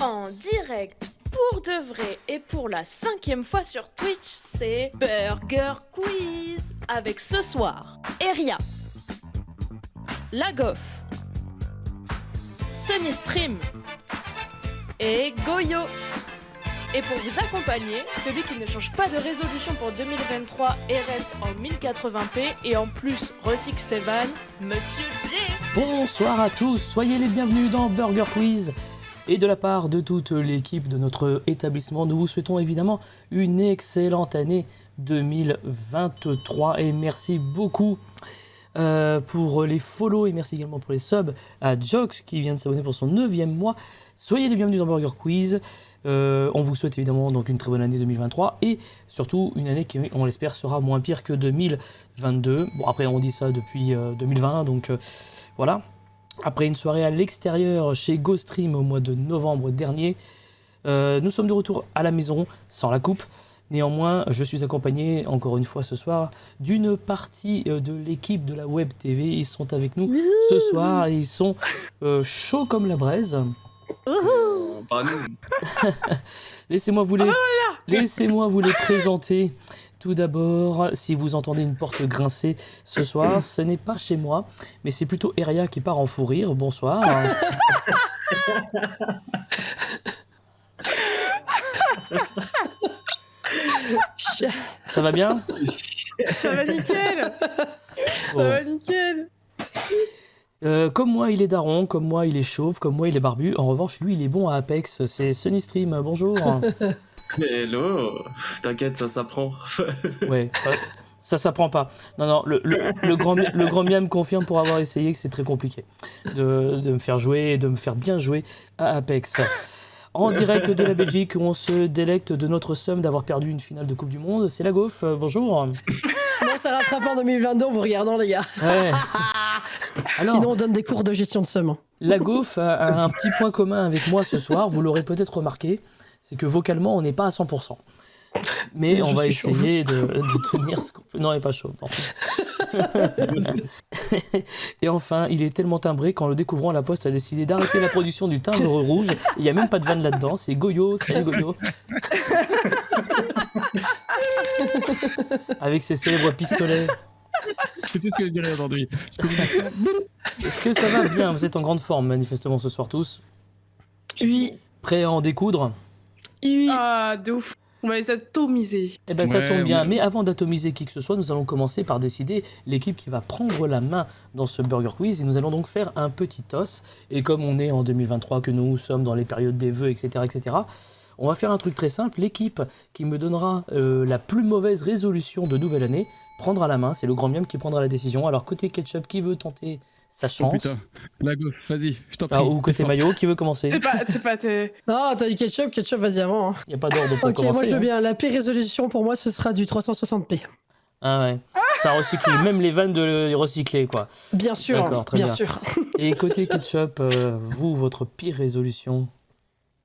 En direct pour de vrai et pour la 5e fois sur Twitch, c'est Burger Quiz avec ce soir Eria, Lagoff, Sunny Stream et Goyo. Et pour vous accompagner, celui qui ne change pas de résolution pour 2023 et reste en 1080p et en plus recycle ses vannes, Monsieur J. Bonsoir à tous, soyez les bienvenus dans Burger Quiz. Et de la part de toute l'équipe de notre établissement, nous vous souhaitons évidemment une excellente année 2023. Et merci beaucoup pour les follow et merci également pour les subs à Jox qui vient de s'abonner pour son 9e mois. Soyez les bienvenus dans Burger Quiz. On vous souhaite évidemment donc une très bonne année 2023 et surtout une année qui, on l'espère, sera moins pire que 2022. Bon, après, on dit ça depuis 2020, donc voilà. Après une soirée à l'extérieur chez GoStream au mois de novembre dernier, nous sommes de retour à la maison sans la coupe. Néanmoins, je suis accompagné encore une fois ce soir d'une partie de l'équipe de la Web TV. Ils sont avec nous ce soir et ils sont chauds comme la braise. Pas nous. Laissez-moi vous les présenter. Tout d'abord, si vous entendez une porte grincer ce soir, ce n'est pas chez moi, mais c'est plutôt Eria qui part en fou rire. Bonsoir. Ça va bien ? Ça va nickel. Bon. Ça va nickel. Comme moi, il est daron, comme moi, il est chauve, comme moi, il est barbu. En revanche, lui, il est bon à Apex. C'est Sunny Stream. Bonjour. Hello, t'inquiète, ça s'apprend. Ouais, ça s'apprend pas. Non, le grand miam confirme pour avoir essayé que c'est très compliqué de me faire jouer et de me faire bien jouer à Apex. En direct de la Belgique, où on se délecte de notre somme d'avoir perdu une finale de Coupe du Monde. C'est Lagoff, bonjour. Bon, ça rattrape en 2022 en vous regardant, les gars. Ouais. Alors, sinon, on donne des cours de gestion de somme. Lagoff a un petit point commun avec moi ce soir, vous l'aurez peut-être remarqué, c'est que vocalement, on n'est pas à 100%. Mais on va essayer de tenir ce qu'on peut. Non, il n'est pas chaud. Et enfin, il est tellement timbré qu'en le découvrant, la Poste a décidé d'arrêter la production du timbre rouge. Il n'y a même pas de vanne là-dedans. C'est Goyo, salut Goyo. Avec ses célèbres pistolets. C'est tout ce que je dirais aujourd'hui. Est-ce que ça va bien ? Vous êtes en grande forme, manifestement, ce soir tous. Oui. Prêts à en découdre ? Oui. Ah, de ouf. On va les atomiser. Eh ben ça Ouais, tombe bien, ouais. mais avant d'atomiser qui que ce soit, nous allons commencer par décider l'équipe qui va prendre la main dans ce Burger Quiz et nous allons donc faire un petit toss. Et comme on est en 2023, que nous sommes dans les périodes des vœux, etc., on va faire un truc très simple. L'équipe qui me donnera la plus mauvaise résolution de nouvelle année prendra la main. C'est le grand miam qui prendra la décision. Alors côté ketchup, qui veut tenter sa Oh chance putain, Lagoff, vas-y, je t'en prie. Ou côté maillot, qui veut commencer ? T'es pas. Non, t'as dit ketchup, vas-y avant. Hein. Il n'y a pas d'ordre pour Ok, commencer. moi je veux hein. bien. La pire résolution pour moi, ce sera du 360p. Ah ouais, ça recycle, même les vannes de recycler quoi. Bien sûr, D'accord, très bien bien. sûr. Et côté ketchup, vous, votre pire résolution ?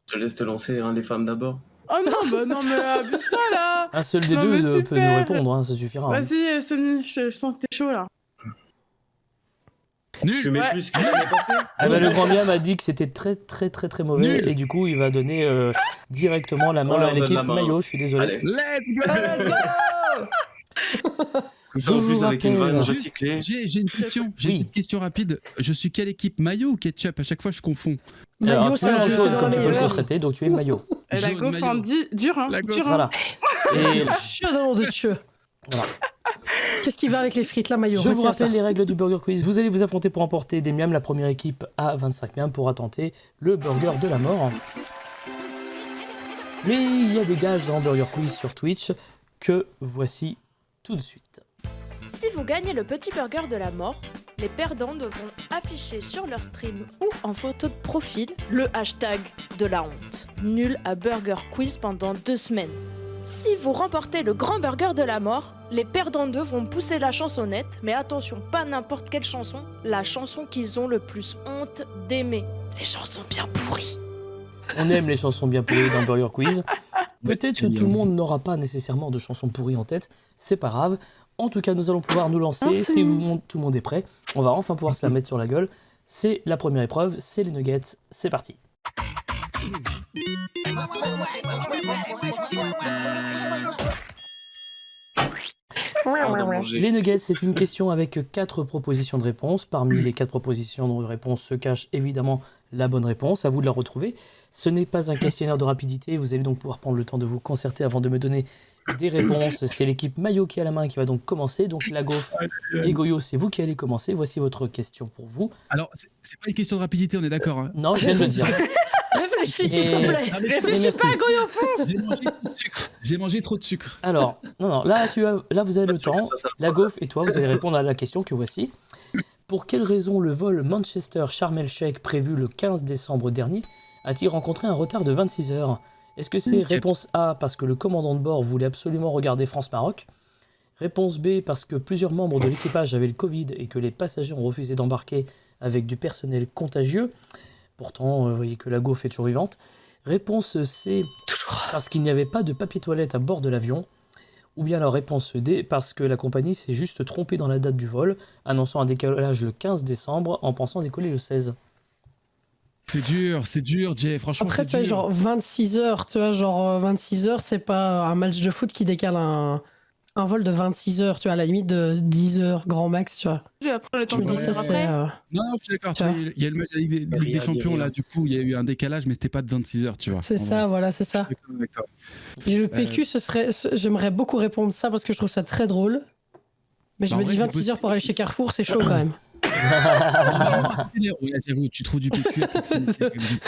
Je te laisse te lancer, hein, les femmes d'abord. Oh non, mais abuse pas là. Un seul des Non, deux mais peut super. nous répondre, hein, ça suffira. hein. Vas-y, Sony, je sens que t'es chaud là. Je Nul. mets Ouais. plus que l'année passée. Ah bah, le grand miam a dit que c'était très très très très mauvais Nul. et du coup il va donner directement la main On leur à donne l'équipe la main. maillot, je suis désolé. Allez, Let's go. Let's go. tout ça en Je plus vous avec une rappelle- vanne Juste- recyclée. J'ai une question, j'ai Oui. une petite question rapide. Je suis quelle équipe, maillot ou ketchup? À chaque fois, je confonds. Alors Maillot, tu es en un jeu jaune dans comme la tu peux le meilleure. constater, donc tu es maillot. Et la Jaune, gaufre en maillot. dit dur, hein. La gaufre. Dur, hein. Voilà. Et Cheux dans de cheux. Voilà. Qu'est-ce qui va avec les frites là, maillot? je vous Retiens rappelle ça. les règles du Burger Quiz. Vous allez vous affronter pour emporter des miams. La première équipe a 25 miams pourra tenter le burger de la mort. Mais il y a des gages dans Burger Quiz sur Twitch que voici tout de suite. Si vous gagnez le petit burger de la mort, les perdants devront afficher sur leur stream ou en photo de profil le hashtag de la honte. Nul à Burger Quiz pendant 2 semaines. Si vous remportez le grand burger de la mort, les perdants devront pousser la chansonnette, mais attention, pas n'importe quelle chanson, la chanson qu'ils ont le plus honte d'aimer. Les chansons bien pourries. On aime les chansons bien pourries dans Burger Quiz. Peut-être que tout le monde n'aura pas nécessairement de chansons pourries en tête, c'est pas grave. En tout cas, nous allons pouvoir nous lancer. Merci. Si tout le monde est prêt, on va enfin pouvoir se la mettre sur la gueule. C'est la première épreuve, c'est les nuggets, c'est parti. Hors de manger. Les nuggets, c'est une question avec 4 propositions de réponse. Parmi les 4 propositions de réponse se cache évidemment la bonne réponse. À vous de la retrouver. Ce n'est pas un questionnaire de rapidité. Vous allez donc pouvoir prendre le temps de vous concerter avant de me donner des réponses. C'est l'équipe Mayo qui a la main qui va donc commencer. Donc la Gauf et Goyo, c'est vous qui allez commencer. Voici votre question pour vous. Alors, c'est pas une question de rapidité, on est d'accord. Hein. Non, je viens de le dire. Réfléchis, s'il te Et- plaît. Ah, mais- Réfléchis merci. pas, Goyo, fonce. J'ai mangé trop de sucre. J'ai mangé trop de sucre. Alors, non, là, là vous avez le Pas sûr temps. que ce soit ça. La Gauf et toi, vous allez répondre à la question que voici. Pour quelle raison le vol Manchester-Sharm el-Sheikh prévu le 15 décembre dernier a-t-il rencontré un retard de 26 heures? Est-ce que c'est réponse A parce que le commandant de bord voulait absolument regarder France-Maroc? Réponse B parce que plusieurs membres de l'équipage avaient le Covid et que les passagers ont refusé d'embarquer avec du personnel contagieux? Pourtant, vous voyez que la Gauf est toujours vivante. Réponse C parce qu'il n'y avait pas de papier toilette à bord de l'avion. Ou bien alors réponse D, parce que la compagnie s'est juste trompée dans la date du vol, annonçant un décalage le 15 décembre en pensant décoller le 16. C'est dur, Jay. Franchement, Après, c'est tu vois, dur. genre 26 heures, tu vois, genre 26 heures, c'est pas un match de foot qui décale un vol de 26 heures, tu vois, à la limite de 10 heures, grand max, tu vois. Je vais prendre le temps Je me de dis, Ouais. ça, penser c'est. après. Non, je suis d'accord. Tu tu vois, vois. Il y a le match de la Ligue des Rien, Champions, rien. là, du coup, il y a eu un décalage, mais c'était pas de 26 heures, tu vois. C'est En ça, vrai. voilà, c'est Je suis ça. d'accord avec toi. Le PQ, j'aimerais beaucoup répondre ça parce que je trouve ça très drôle. Mais je Bah, en me vrai, dis c'est 26 heures possible. pour aller chez Carrefour, c'est chaud quand même. Ouais, j'avoue, tu trouves du PQ à proximité, quand même.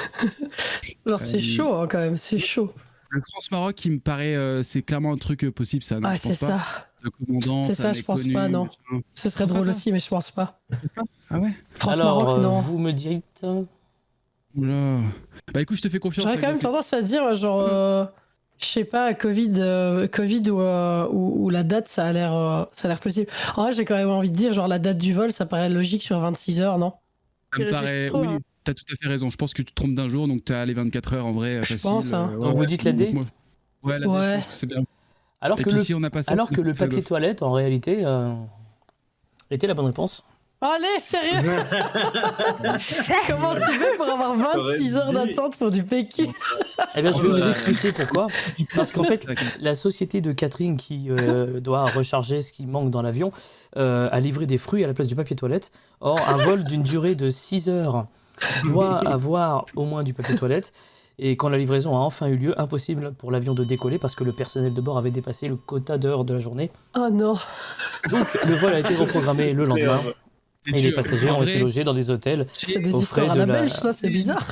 Genre, c'est chaud hein, quand même, c'est chaud. Le France-Maroc, qui me paraît, c'est clairement un truc possible, ça. Non, Ah, je c'est pense pas. ça. Le commandant, C'est ça, un je mec pense connu, pas, non. machin. Ce serait pense pas, drôle toi aussi, mais je pense pas. Ah ouais. France-Maroc, Alors, non. vous me dites... Oula. Bah écoute, je te fais confiance. J'aurais la quand même Gauf. tendance à dire, genre, je sais pas, Covid ou la date, ça a l'air possible. En vrai, j'ai quand même envie de dire, genre, la date du vol, ça paraît logique sur 26 heures, non? Ça me Tu réfléchis paraît. trop, Oui, hein. t'as tout à fait raison. Je pense que tu te trompes d'un jour, donc t'as les 24 heures en vrai, Je facile. pense, hein. Donc vous dites la D? Ouais, la D, je Ouais. pense que c'est bien. Alors Et que puis le, si on n'a pas ça, alors c'est que le la papier Gauf. toilette, en réalité, était la bonne réponse. Allez, sérieux? Comment tu fais pour avoir 26 heures T'aurais dit. d'attente pour du PQ? Eh bien, je vais Oh vous là. expliquer pourquoi. Parce qu'en fait, la société de catering qui doit recharger ce qui manque dans l'avion a livré des fruits à la place du papier toilette. Or, un vol d'une durée de 6 heures doit avoir au moins du papier toilette. Et quand la livraison a enfin eu lieu, impossible pour l'avion de décoller parce que le personnel de bord avait dépassé le quota d'heures de la journée. Oh non. Donc, le vol a été reprogrammé le lendemain. C'est Et les dur. passagers En ont été vrai, logés dans des hôtels. C'est des Au histoires frais à de la la- belge, ça, c'est bizarre.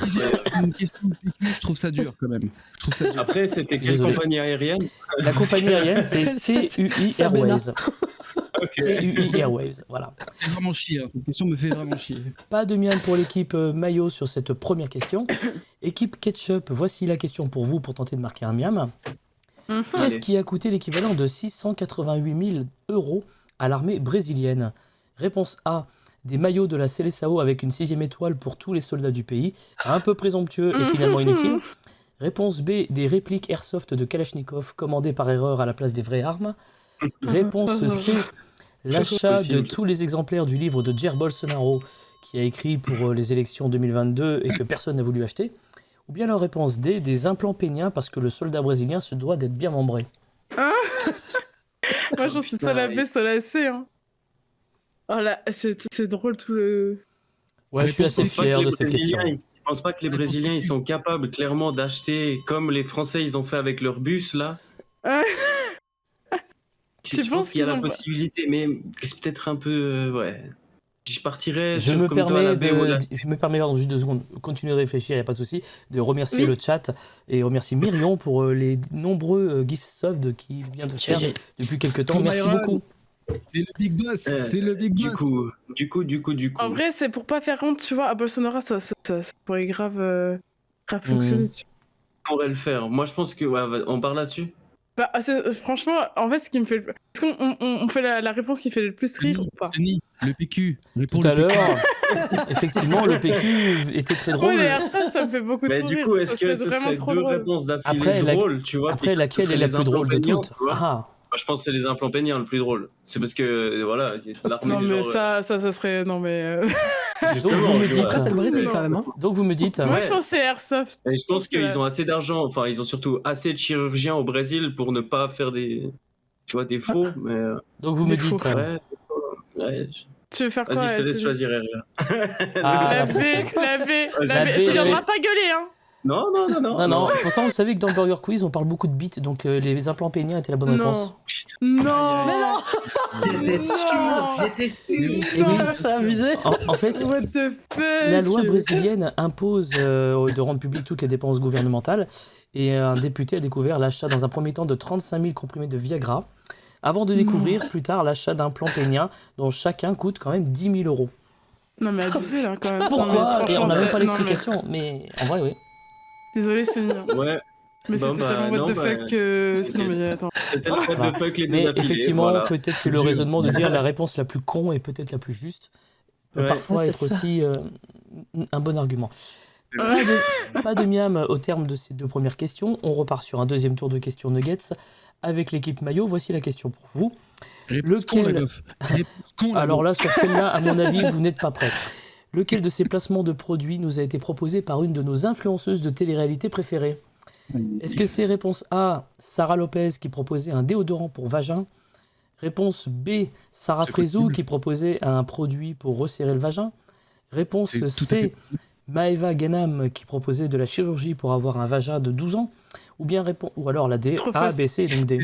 Une question de PQ, je trouve ça dur quand même. Je trouve ça dur. Après, c'était quelle Désolé. compagnie aérienne? La compagnie aérienne, c'est TUI Sabena. Airways. TUI Airways, voilà. C'est vraiment chier. Hein. Cette question me fait vraiment chier. Pas de miam pour l'équipe maillot sur cette première question. Équipe ketchup, voici la question pour vous pour tenter de marquer un miam. Qu'est-ce Allez. qui a coûté l'équivalent de 688 000 € à l'armée brésilienne? Réponse A. Des maillots de la Seleção avec une 6e étoile pour tous les soldats du pays. Un peu présomptueux et finalement inutile. Réponse B. Des répliques airsoft de Kalachnikov commandées par erreur à la place des vraies armes. Réponse C. L'achat de Possible. tous les exemplaires du livre de Jair Bolsonaro qui a écrit pour les élections 2022 et que personne n'a voulu acheter. Ou bien la réponse D. Des implants péniens parce que le soldat brésilien se doit d'être bien membré. Moi, je pense que c'est soit la B, soit la C. Hein. Oh là, c'est drôle tout le. Ouais, je suis assez pense pas fier que de les cette question. Brésiliens, je pense pas que les Brésiliens ils sont capables clairement d'acheter comme les Français ils ont fait avec leur bus là. Je Je pense pense qu'il y a qu'ils la ont pas- possibilité, mais c'est peut-être un peu ouais. Je partirais Je sur me, comme toi la permets B ou la je me permets, pardon, juste 2 secondes, continuer de réfléchir, il n'y a pas de souci, de remercier Oui. le chat et remercier Myrion pour les nombreux gift subs qu'il vient de faire depuis quelques temps. Pour Merci Myron. beaucoup. C'est le big boss. C'est le big du boss. coup. En vrai, c'est pour pas faire honte, tu vois, à Bolsonaro, ça pourrait grave fonctionner. tu Pourrait le faire. Moi je pense que ouais, on parle là-dessus. Bah, franchement, en fait, ce qui me fait le... Est-ce qu'on fait la réponse qui fait le plus rire ou pas? Denis, le PQ. Réponds Tout à le PQ. l'heure, effectivement, le PQ était très drôle. Ouais, les airsoft, ça me fait beaucoup Mais trop du rire. coup, est-ce que Ça ce vraiment serait trop deux drôle. réponses Après, d'affilée drôles, tu vois? Après, puis laquelle ce est serait la les plus drôle de implants toutes? peignants, tu vois. Ah, je pense que c'est les implants péniens le plus drôle. C'est parce que, voilà, il y a l'armée Non, mais genre, ça serait. Non, mais. Donc vous me tu vois. Après, c'est le Brésil Non. quand même. Hein. Donc vous me dites, Moi, Ouais. je pense que c'est Airsoft. Et je pense que- qu'ils ont assez d'argent, enfin, ils ont surtout assez de chirurgiens au Brésil pour ne pas faire des faux, mais donc vous me Des faux. dites, ouais, Tu veux faire quoi vas-y, je te laisse SCJ? choisir, Eria. Ah, La la B, la B, Vas-y. la B. La B, Tu la B. viendras pas gueuler, hein. Non. non, pourtant vous savez que dans le Burger Quiz on parle beaucoup de bites, donc les implants péniens étaient la bonne réponse. Non. Mais non, J'étais sûr. Et oui, c'est abusé. en fait, What the fuck. la loi brésilienne impose de rendre publiques toutes les dépenses gouvernementales et un député a découvert l'achat dans un premier temps de 35 000 comprimés de Viagra avant de découvrir plus tard l'achat d'implants péniens dont chacun coûte quand même 10 000 euros. Non, mais abusé, là, quand même. Non, Pourquoi mais Et on n'a même pas franchement, l'explication, mais en vrai, oui. Désolé, Sonia. Ouais, Mais Bon, c'était bah, tellement what non, the bah, fuck que. ok. Non, mais attends. c'était le fait de fuck les deux Mais d'affilée, effectivement, voilà. peut-être que le raisonnement de dire la réponse la plus con est peut-être la plus juste peut Ouais. parfois Ouais, être c'est ça. aussi un bon argument. Ouais. Pas de miam au terme de ces deux premières questions. On repart sur un deuxième tour de questions Nuggets avec l'équipe maillot. Voici la question pour vous. Réponse con, Lequel- la meuf. Réponse con, la Alors meuf. là, sur celle-là, à mon avis, vous n'êtes pas prêts. Lequel de ces placements de produits nous a été proposé par une de nos influenceuses de télé-réalité préférées? Est-ce que c'est réponse A, Sarah Lopez qui proposait un déodorant pour vagin? Réponse B, Sarah C'est Frézou possible. qui proposait un produit pour resserrer le vagin? Réponse C'est tout à C, fait Maeva Genam qui proposait de la chirurgie pour avoir un vagin de 12 ans? Ou alors la D, Trop A, facile. B, C, donc D.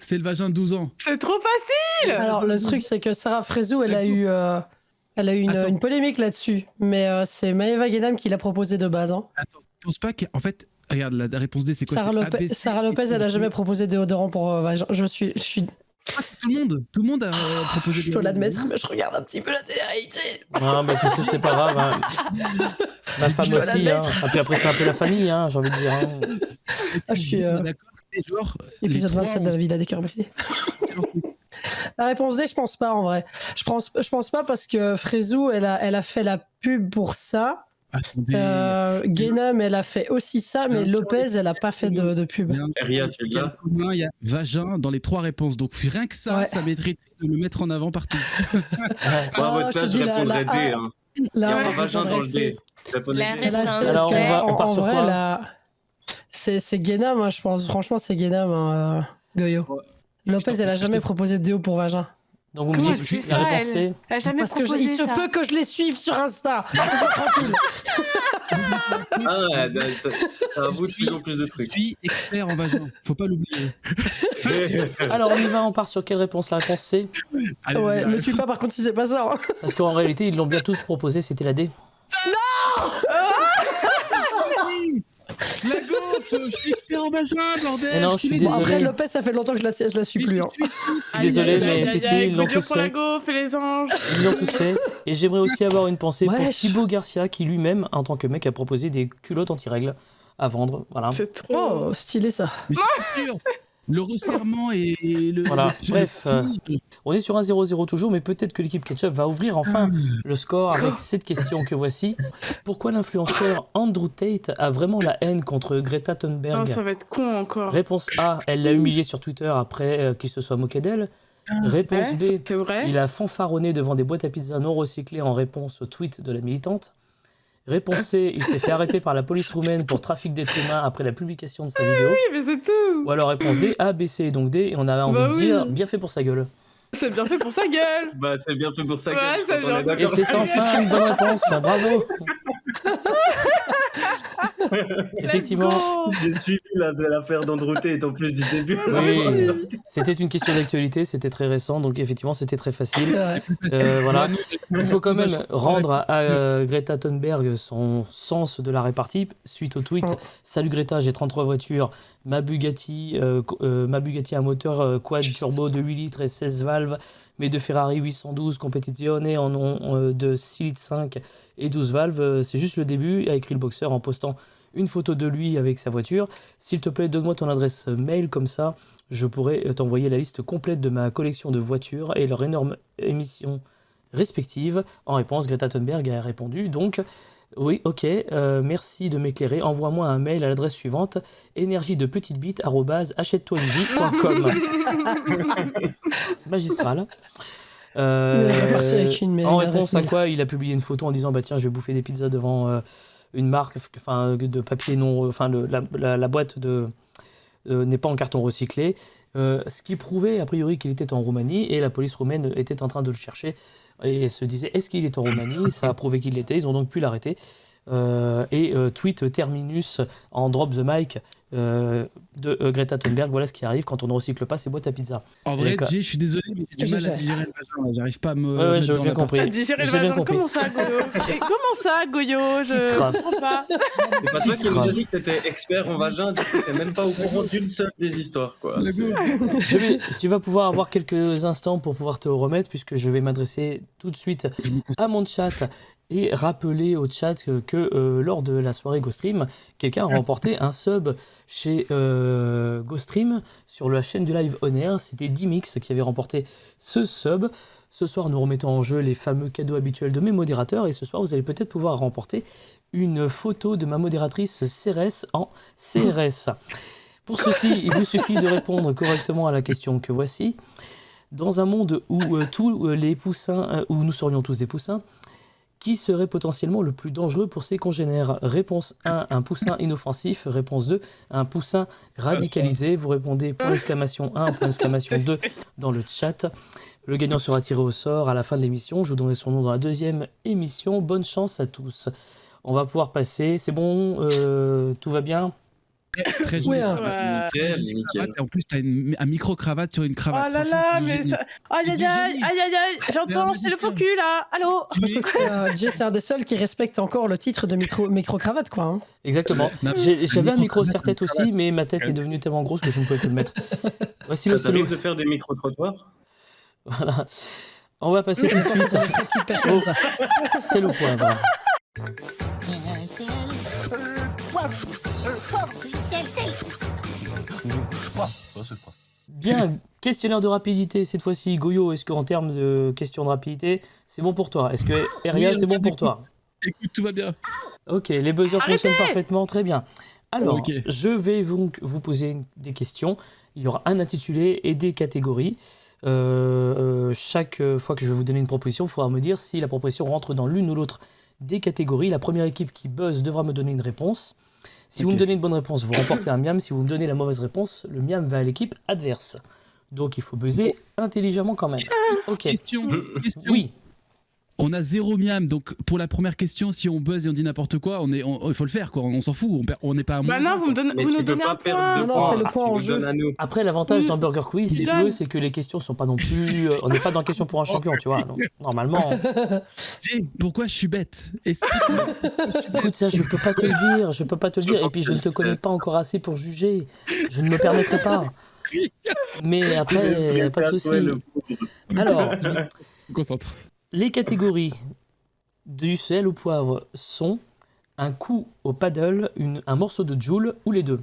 C'est le vagin de 12 ans. C'est trop facile. Alors, le truc, c'est que Sarah Frézou, elle a eu Attends. une polémique là-dessus. Mais c'est Maëva Guénam qui l'a proposé de base. Hein. Attends, je pense pas qu'en fait, regarde, la réponse D, c'est quoi? Sarah, C'est Lopez, ABC, Sarah Lopez, elle a jamais proposé de déodorant pour vagin. Je suis Tout le monde a proposé. je dois l'admettre, mais je regarde un petit peu la télé-réalité. Ah, bah, tu sais, c'est pas grave. Hein. Ma femme dois aussi. Hein. Et puis après, c'est un peu la famille, hein, j'ai envie de dire. Hein. Ah, je suis, D'accord, c'est genre. les Épisode trois 27 de la Villa des cœurs brisés. La réponse D, je pense pas en vrai. Je pense pas parce que Frézou, elle a fait la pub pour ça. Attendez. Guénam, elle a fait aussi ça, mais Bien. Lopez, elle a pas fait de pub. Eria, tu es là? Il y a vagin dans les trois réponses. Donc rien que ça, Ouais. ça mériterait de le mettre en avant partout. Moi, à votre je te place, je dis, la répondrais D. A. Hein. Il y Là, a un je vagin dans le répondrais D. Je répondais La D. réponse. Là, Alors, on part sur vrai, quoi là, c'est Guénam, hein, je pense. Franchement, c'est Guénam, hein, Goyo. Ouais. Lopez, elle a jamais proposé de déo pour vagin. Donc vous me Comment dites c'est la ça, réponse elle C. Elle a jamais Parce que proposé il se ça. peut que je les suive sur Insta. Tranquille. Ah ouais, ça avoue de plus en plus de Je trucs. suis expert en vagin. Faut pas l'oublier. Alors on y va, on part sur quelle réponse? La réponse C. Allez, Ouais, vas-y, me tue pas par contre si c'est pas ça. Hein. Parce qu'en réalité, ils l'ont bien tous proposé, c'était la D. La gaufre, je suis expert en vagin, bordel. Mais non, je suis Bon, désolé. après, Lopez, ça fait longtemps que je la suis plus. Hein. Je suis désolé, mais si, si, ils l'ont Dur tous pour la fait. gaufre et les anges. Ils l'ont tous fait. Et j'aimerais aussi avoir une pensée pour Wesh. Thibaut Garcia, qui lui-même, en tant que mec, a proposé des culottes anti-règles à vendre. Voilà. C'est trop. Oh, stylé ça. Mais c'est sûr. Le resserrement et le. Voilà, le- bref, On est sur un 0-0 toujours, mais peut-être que l'équipe Ketchup va ouvrir enfin le score avec cette question que voici. Pourquoi l'influenceur Andrew Tate a vraiment la haine contre Greta Non, Thunberg? ça va être con encore. Réponse A, elle l'a humiliée sur Twitter après qu'il se soit moqué d'elle. Réponse Ouais, B, c'est vrai. il a fanfaronné devant des boîtes à pizza non recyclées en réponse au tweet de la militante. Réponse C, il s'est fait arrêter par la police roumaine pour trafic d'êtres humains après la publication de sa vidéo. Oui, mais c'est tout. Ou alors réponse D, A, B, C, donc D, et on avait envie Bah de oui. dire bien fait pour sa gueule. C'est bien fait pour sa gueule. Bah, c'est bien fait pour ça, Ouais, gueule, je crois c'est qu'on est bien. Et d'accord. c'est enfin une bonne réponse, bravo. Effectivement, J'ai suivi l'affaire d'Andrew Tate en plus du début. oui, c'était une question d'actualité, c'était très récent, donc effectivement c'était très facile. C'est vrai. Voilà. Il faut quand même rendre à Greta Thunberg son sens de la répartie suite au tweet. Ouais. Salut Greta, j'ai 33 voitures, ma Bugatti à moteur quad turbo de 8 litres et 16 valves, mes deux Ferrari 812 Competizione en ont de 6 litres 5 et 12 valves. C'est juste le début, a écrit le boxeur en postant une photo de lui avec sa voiture. S'il te plaît, donne-moi ton adresse mail, comme ça je pourrais t'envoyer la liste complète de ma collection de voitures et leurs énormes émissions respectives. En réponse, Greta Thunberg a répondu donc Oui, ok, merci de m'éclairer. Envoie-moi un mail à l'adresse suivante energiedepetitebite@achète-toi-une-vie.com. Magistral. Il est reparti avec une En adresse réponse à mail. quoi il a publié une photo en disant bah tiens je vais bouffer des pizzas devant une marque de papier non la boîte n'est pas en carton recyclé, ce qui prouvait a priori qu'il était en Roumanie et la police roumaine était en train de le chercher et se disait est-ce qu'il est en Roumanie, ça a prouvé qu'il l'était, ils ont donc pu l'arrêter. Tweet terminus en drop the mic de Greta Thunberg, voilà ce qui arrive quand on ne recycle pas ses boîtes à pizza. En vrai, D'accord. Jay, je suis désolé, mais j'ai du mal à digérer le vagin. Là. J'arrive pas à me. Ouais, mettre j'ai dans bien la compris. T'as digéré le J'ai bien vagin. compris. Comment ça, Goyo Comment ça, Goyo Je Titre. comprends pas. C'est pas toi qui nous as dit que t'étais expert en vagin, tu n'étais même pas au courant d'une seule des histoires, quoi. Le C'est- goût. Tu vas pouvoir avoir quelques instants pour pouvoir te remettre puisque je vais m'adresser tout de suite à mon chat et rappeler au chat que lors de la soirée GoStream, quelqu'un a remporté un sub chez GoStream sur la chaîne du live On Air. C'était Dimix qui avait remporté ce sub. Ce soir, nous remettons en jeu les fameux cadeaux habituels de mes modérateurs et ce soir, vous allez peut-être pouvoir remporter une photo de ma modératrice CRS en CRS. Pour ceci, il vous suffit de répondre correctement à la question que voici. Dans un monde où tous les poussins, où nous serions tous des poussins, qui serait potentiellement le plus dangereux pour ses congénères? Réponse 1, un poussin inoffensif. Réponse 2, un poussin radicalisé. Vous répondez point d'exclamation 1, point d'exclamation 2 dans le chat. Le gagnant sera tiré au sort à la fin de l'émission. Je vous donnerai son nom dans la deuxième émission. Bonne chance à tous. On va pouvoir passer. C'est bon, tout va bien? Très joli. Ouais, hein. Nickel, Très jolie nickel. cravate, et en plus, t'as un micro-cravate sur une cravate. Oh là Franchement, là, c'est mais génial. ça. Aïe C'est aïe du aïe, génie. aïe aïe aïe, Mais j'entends, un c'est le faux magicien. cul là. Allô Jay, c'est un des seuls qui respecte encore le titre de micro-cravate, quoi. Hein. Exactement. Non, J'avais un micro micro-cravate, serre-tête aussi, mais ma tête est devenue tellement grosse que je ne pouvais plus le mettre. Voici Ça le solo. t'arrive de faire des micro-trottoirs? Voilà. On va passer tout de suite. Oh, c'est le poivre. Bien, questionnaire de rapidité cette fois-ci. Goyo, est-ce qu'en termes de question de rapidité, c'est bon pour toi? Est-ce que Eria, Oui, c'est bon pour toi? Écoute, tout va bien. Ok, les buzzers fonctionnent parfaitement, très bien. Alors, Ok. je vais donc vous poser des questions. Il y aura un intitulé et des catégories. Chaque fois que je vais vous donner une proposition, il faudra me dire si la proposition rentre dans l'une ou l'autre des catégories. La première équipe qui buzz devra me donner une réponse. Si vous Ok. me donnez une bonne réponse, vous remportez un miam. Si vous me donnez la mauvaise réponse, le miam va à l'équipe adverse. Donc il faut buzzer intelligemment quand même. Ok. Question. Oui. On a 0 miam, donc pour la première question, si on buzz et on dit n'importe quoi, il faut le faire, quoi. On s'en fout, on n'est pas à moins. Bah non, vous Mais nous tu peux donnez pas un perdre point. de Non, points. c'est le point Tu en nous jeu. donnes à nous. Après, l'avantage d'un Burger Quiz, si tu Donne. veux, c'est que les questions sont pas non plus. On n'est pas dans question pour un champion, tu vois. Donc, normalement, Jay, pourquoi je suis bête? Explique-moi. écoute, ça, je peux pas te le dire. Je peux pas te le dire. Et puis, je ne te connais pas encore assez pour juger. Je ne me permettrai pas. Mais après, pas de souci. Alors, Je me concentre. les catégories du sel au poivre sont un coup au paddle, un morceau de Joule ou les deux.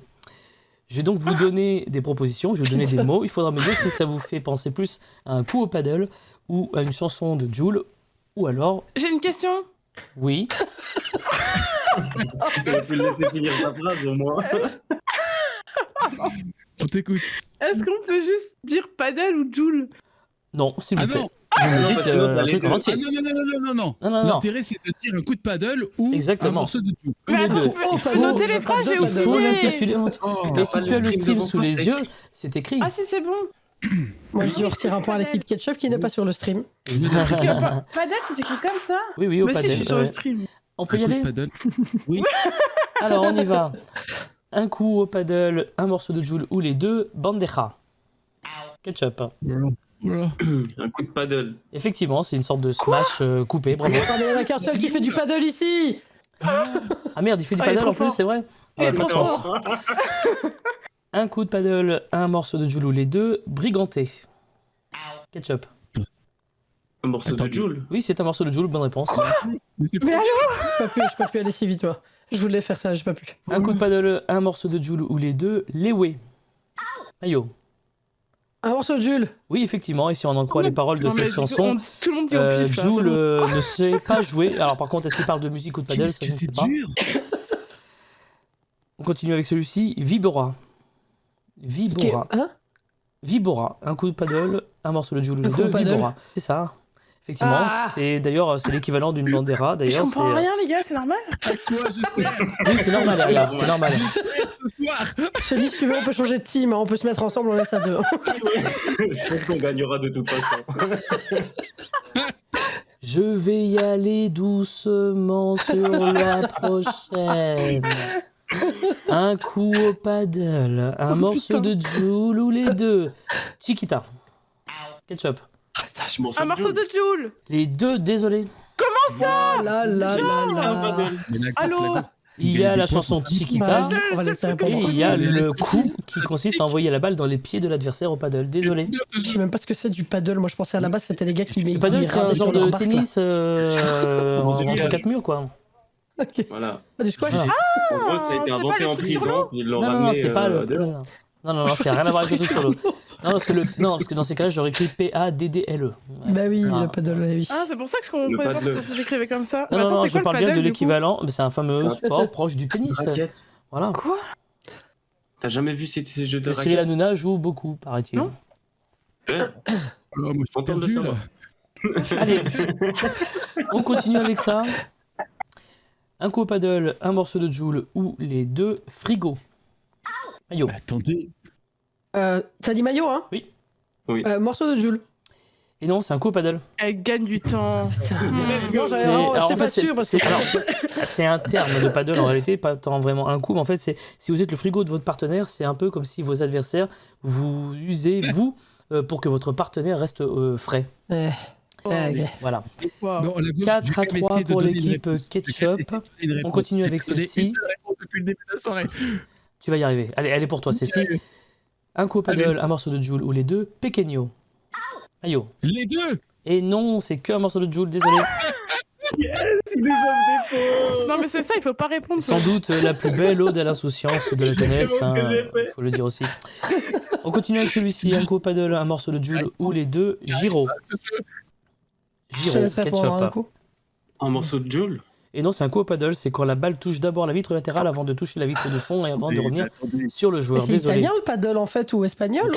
Je vais donc vous donner des propositions, je vais vous donner des mots. Il faudra me dire si ça vous fait penser plus à un coup au paddle ou à une chanson de Joule ou alors, J'ai une question. oui, Tu aurais pu le laisser finir sa phrase au moins. On t'écoute. Est-ce qu'on peut juste dire paddle ou joule? non, s'il vous Ah plaît. non. Vous me Non, dites parce que sinon, un t'as les truc en deux. entier. Ah non. Non, non. L'intérêt, c'est de dire un coup de paddle ou Exactement. un morceau de tout. Ou les deux. Tu Il peux faut, noter les phrases, j'ai il faut oublié. l'intituler. Oh, Mais si pas tu le as le stream stream devant sous toi, les c'est yeux, c'est écrit. Ah si, c'est bon. Moi, je dis on retire un point à l'équipe Ketchup qui n'est pas sur le stream. Paddle, ça s'écrit comme ça? Oui, oui, au Mais si, je paddle. suis sur le stream. On peut un y coup de aller? paddle. Oui. Alors, on y va. Un coup au paddle, un morceau de Joule ou les deux, bandeja. Ketchup. Voilà. Un coup de paddle. Effectivement, c'est une sorte de smash coupé, bravo. Ah, mais il n'y en a qu'un seul qui fait du paddle ici. Ah merde, il fait du Ah, il est paddle en trop plus, fort. c'est vrai? Il est Ah, pas trop de chance. fort. Un coup de paddle, un morceau de Joule ou les deux, briganté. Ketchup. Un morceau Attends, de Joule. Oui, c'est un morceau de Joule, bonne réponse. Mais c'est trop Mais Je peux plus aller si vite, toi. Je voulais faire ça, j'ai pas pu. Un coup de paddle, un morceau de Joule ou les deux, Lewe. Mayo. Un morceau de Jules. Oui, effectivement, et si on en croit les paroles de Non, mais cette chanson, tout le monde dit au pif. là, c'est Jul bon. ne sait pas jouer. Alors par contre, est-ce qu'il parle de musique ou de paddle? Qu'est-ce Ça, que je ne sais c'est pas. dur. On continue avec celui-ci, Vibora. Ok, Vibora. hein Vibora. Un coup de paddle, un morceau de Jul ou les coup deux, de paddle. Vibora. C'est ça. Effectivement, Ah. c'est d'ailleurs c'est l'équivalent d'une bandera. Je D'ailleurs, comprends c'est rien, les gars, c'est normal. Quoi, je sais. oui, c'est normal, regarde, c'est normal. Ce soir. Je te dis, si tu veux, on peut changer de team. Hein. On peut se mettre ensemble, on laisse à deux. Je pense qu'on gagnera de toute façon. Je vais y aller doucement sur la prochaine. Un coup au paddle, un Oh, morceau putain. de Jul ou les deux. Chiquita. Ketchup. Un morceau de Joule. Les deux, désolé. Ah là là là là. Mais la Allô gaffe, la gaffe. Il y a Gagne la des points chanson pour- Chiquita. Vas-y, on va laisser Et répondre. il y a Mais le laisse- coup qui consiste à envoyer la balle dans les pieds de l'adversaire au paddle. Désolé. Je sais même pas ce que c'est du paddle. Moi, je pensais à la base, c'était les gars qui Le paddle, c'est un ramaient genre sur leur de barque, là. tennis entre quatre murs, quoi. Ok. Voilà. Ah, du squash. Voilà. En gros, ça a été c'est pas inventé le en truc sur prison, l'eau puis ils l'ont Non, non, non, ramené c'est pas le. de là. Non, ça n'a rien à voir avec le truc sur l'eau. Non, parce que dans ces cas-là, j'aurais écrit P-A-D-D-L-E. Bah oui, Ah. le paddle, oui. Ah, c'est pour ça que je comprenais pas paddle. pourquoi ça s'écrivait comme ça. Non, Mais non, attends, non, c'est je quoi le parle bien de paddle, du coup l'équivalent. Mais c'est un fameux sport proche du tennis. Raquette. Voilà. Quoi T'as jamais vu ces jeux de Cyril raquettes? Hanouna joue beaucoup, paraît-il. Non. Ouais. Oh, moi, je suis Content de perdu, savoir. là. Allez, on continue avec ça. Un coup au paddle, un morceau de Joule ou les deux, frigo. Maillot. Attendez. T'as dit maillot, hein Oui. Oui. Morceau de Jules. Et non, c'est un coup au paddle. Elle gagne du temps. Non, C'est- j'étais alors, en pas fait, sûr parce que. alors, c'est un terme de paddle en réalité, pas tant vraiment un coup, mais en fait, c'est si vous êtes le frigo de votre partenaire, c'est un peu comme si vos adversaires vous usez, vous, pour que votre partenaire reste frais. Ouais. Oh, Ouais, ok. Voilà. wow. Bon, la gauche, 4 je vais à quand même 3 essayer de pour donner une l'équipe réponse. Ketchup. Je vais essayer de donner une On réponse. continue J'ai avec donné celle-ci. une seule réponse depuis le début de la soirée. Tu vas y arriver. Allez, elle est pour toi, celle-ci. Un coup au paddle, un morceau de Joule ou les deux, Pequeño. Maillot. Les deux. Et non, c'est qu'un morceau de Joule, désolé. Ils nous offrent des points. Non, mais c'est ça, il faut pas répondre. Sans doute la plus belle ode à l'insouciance de la jeunesse, C'est ce que j'ai fait. faut le dire aussi. On continue avec celui-ci, un coup au paddle, un morceau de Joule ou les deux, Giro. Je te Giro, laisse répondre un ketchup. coup. Un morceau de Joule. Et non, c'est un coup au paddle, c'est quand la balle touche d'abord la vitre latérale avant de toucher la vitre de fond et avant de revenir Attendez. sur le Mais joueur. c'est Désolé. italien le paddle en fait ou espagnol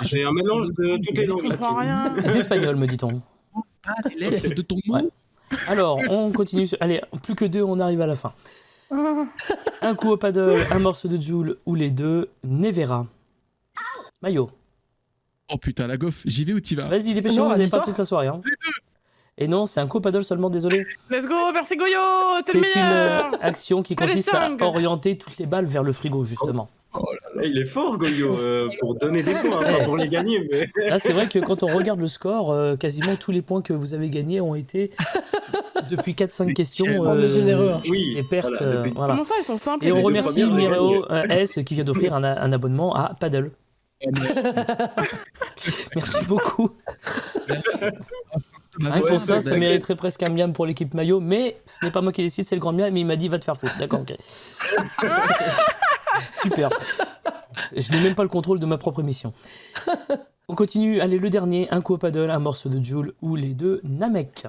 J'ai un mélange de toutes les langues Je comprends là-dessus. rien. C'est espagnol, me dit-on. Pas les lettres de ton mot. Ouais. Alors, on continue. Allez, plus que deux, on arrive à la fin. Ah. Un coup au paddle, un morceau de Joule ou les deux, Nevera. Maillot. Oh putain, la goffe, j'y vais ou t'y vas? Vas-y, dépêchez-vous, Non, vous n'avez vas-y, pas toi. toute la soirée. Hein. Et non, c'est un coup au paddle seulement, désolé. Let's go, merci Goyo, t'es C'est le une meilleur. action qui Allez, consiste à cinq. orienter toutes les balles vers le frigo, justement. Eh, il est fort, Goyo, pour donner des points, pas pour les gagner, mais. Là, c'est vrai que quand on regarde le score, quasiment tous les points que vous avez gagnés ont été, depuis 4-5 questions, On est généreux, hein. Oui. les pertes. voilà, depuis- Voilà. Comment ça, ils sont simples Et on les deux remercie premières, j'ai Mireo S qui vient d'offrir un abonnement à Paddle. Merci beaucoup. Rien que pour ça, ça mériterait presque un miam pour l'équipe maillot, mais ce n'est pas moi qui décide, c'est le grand miam, mais il m'a dit va te faire foutre. D'accord, ok. Super. Je n'ai même pas le contrôle de ma propre émission. On continue, allez, le dernier, un coup au paddle, un morceau de Joule ou les deux, Namek.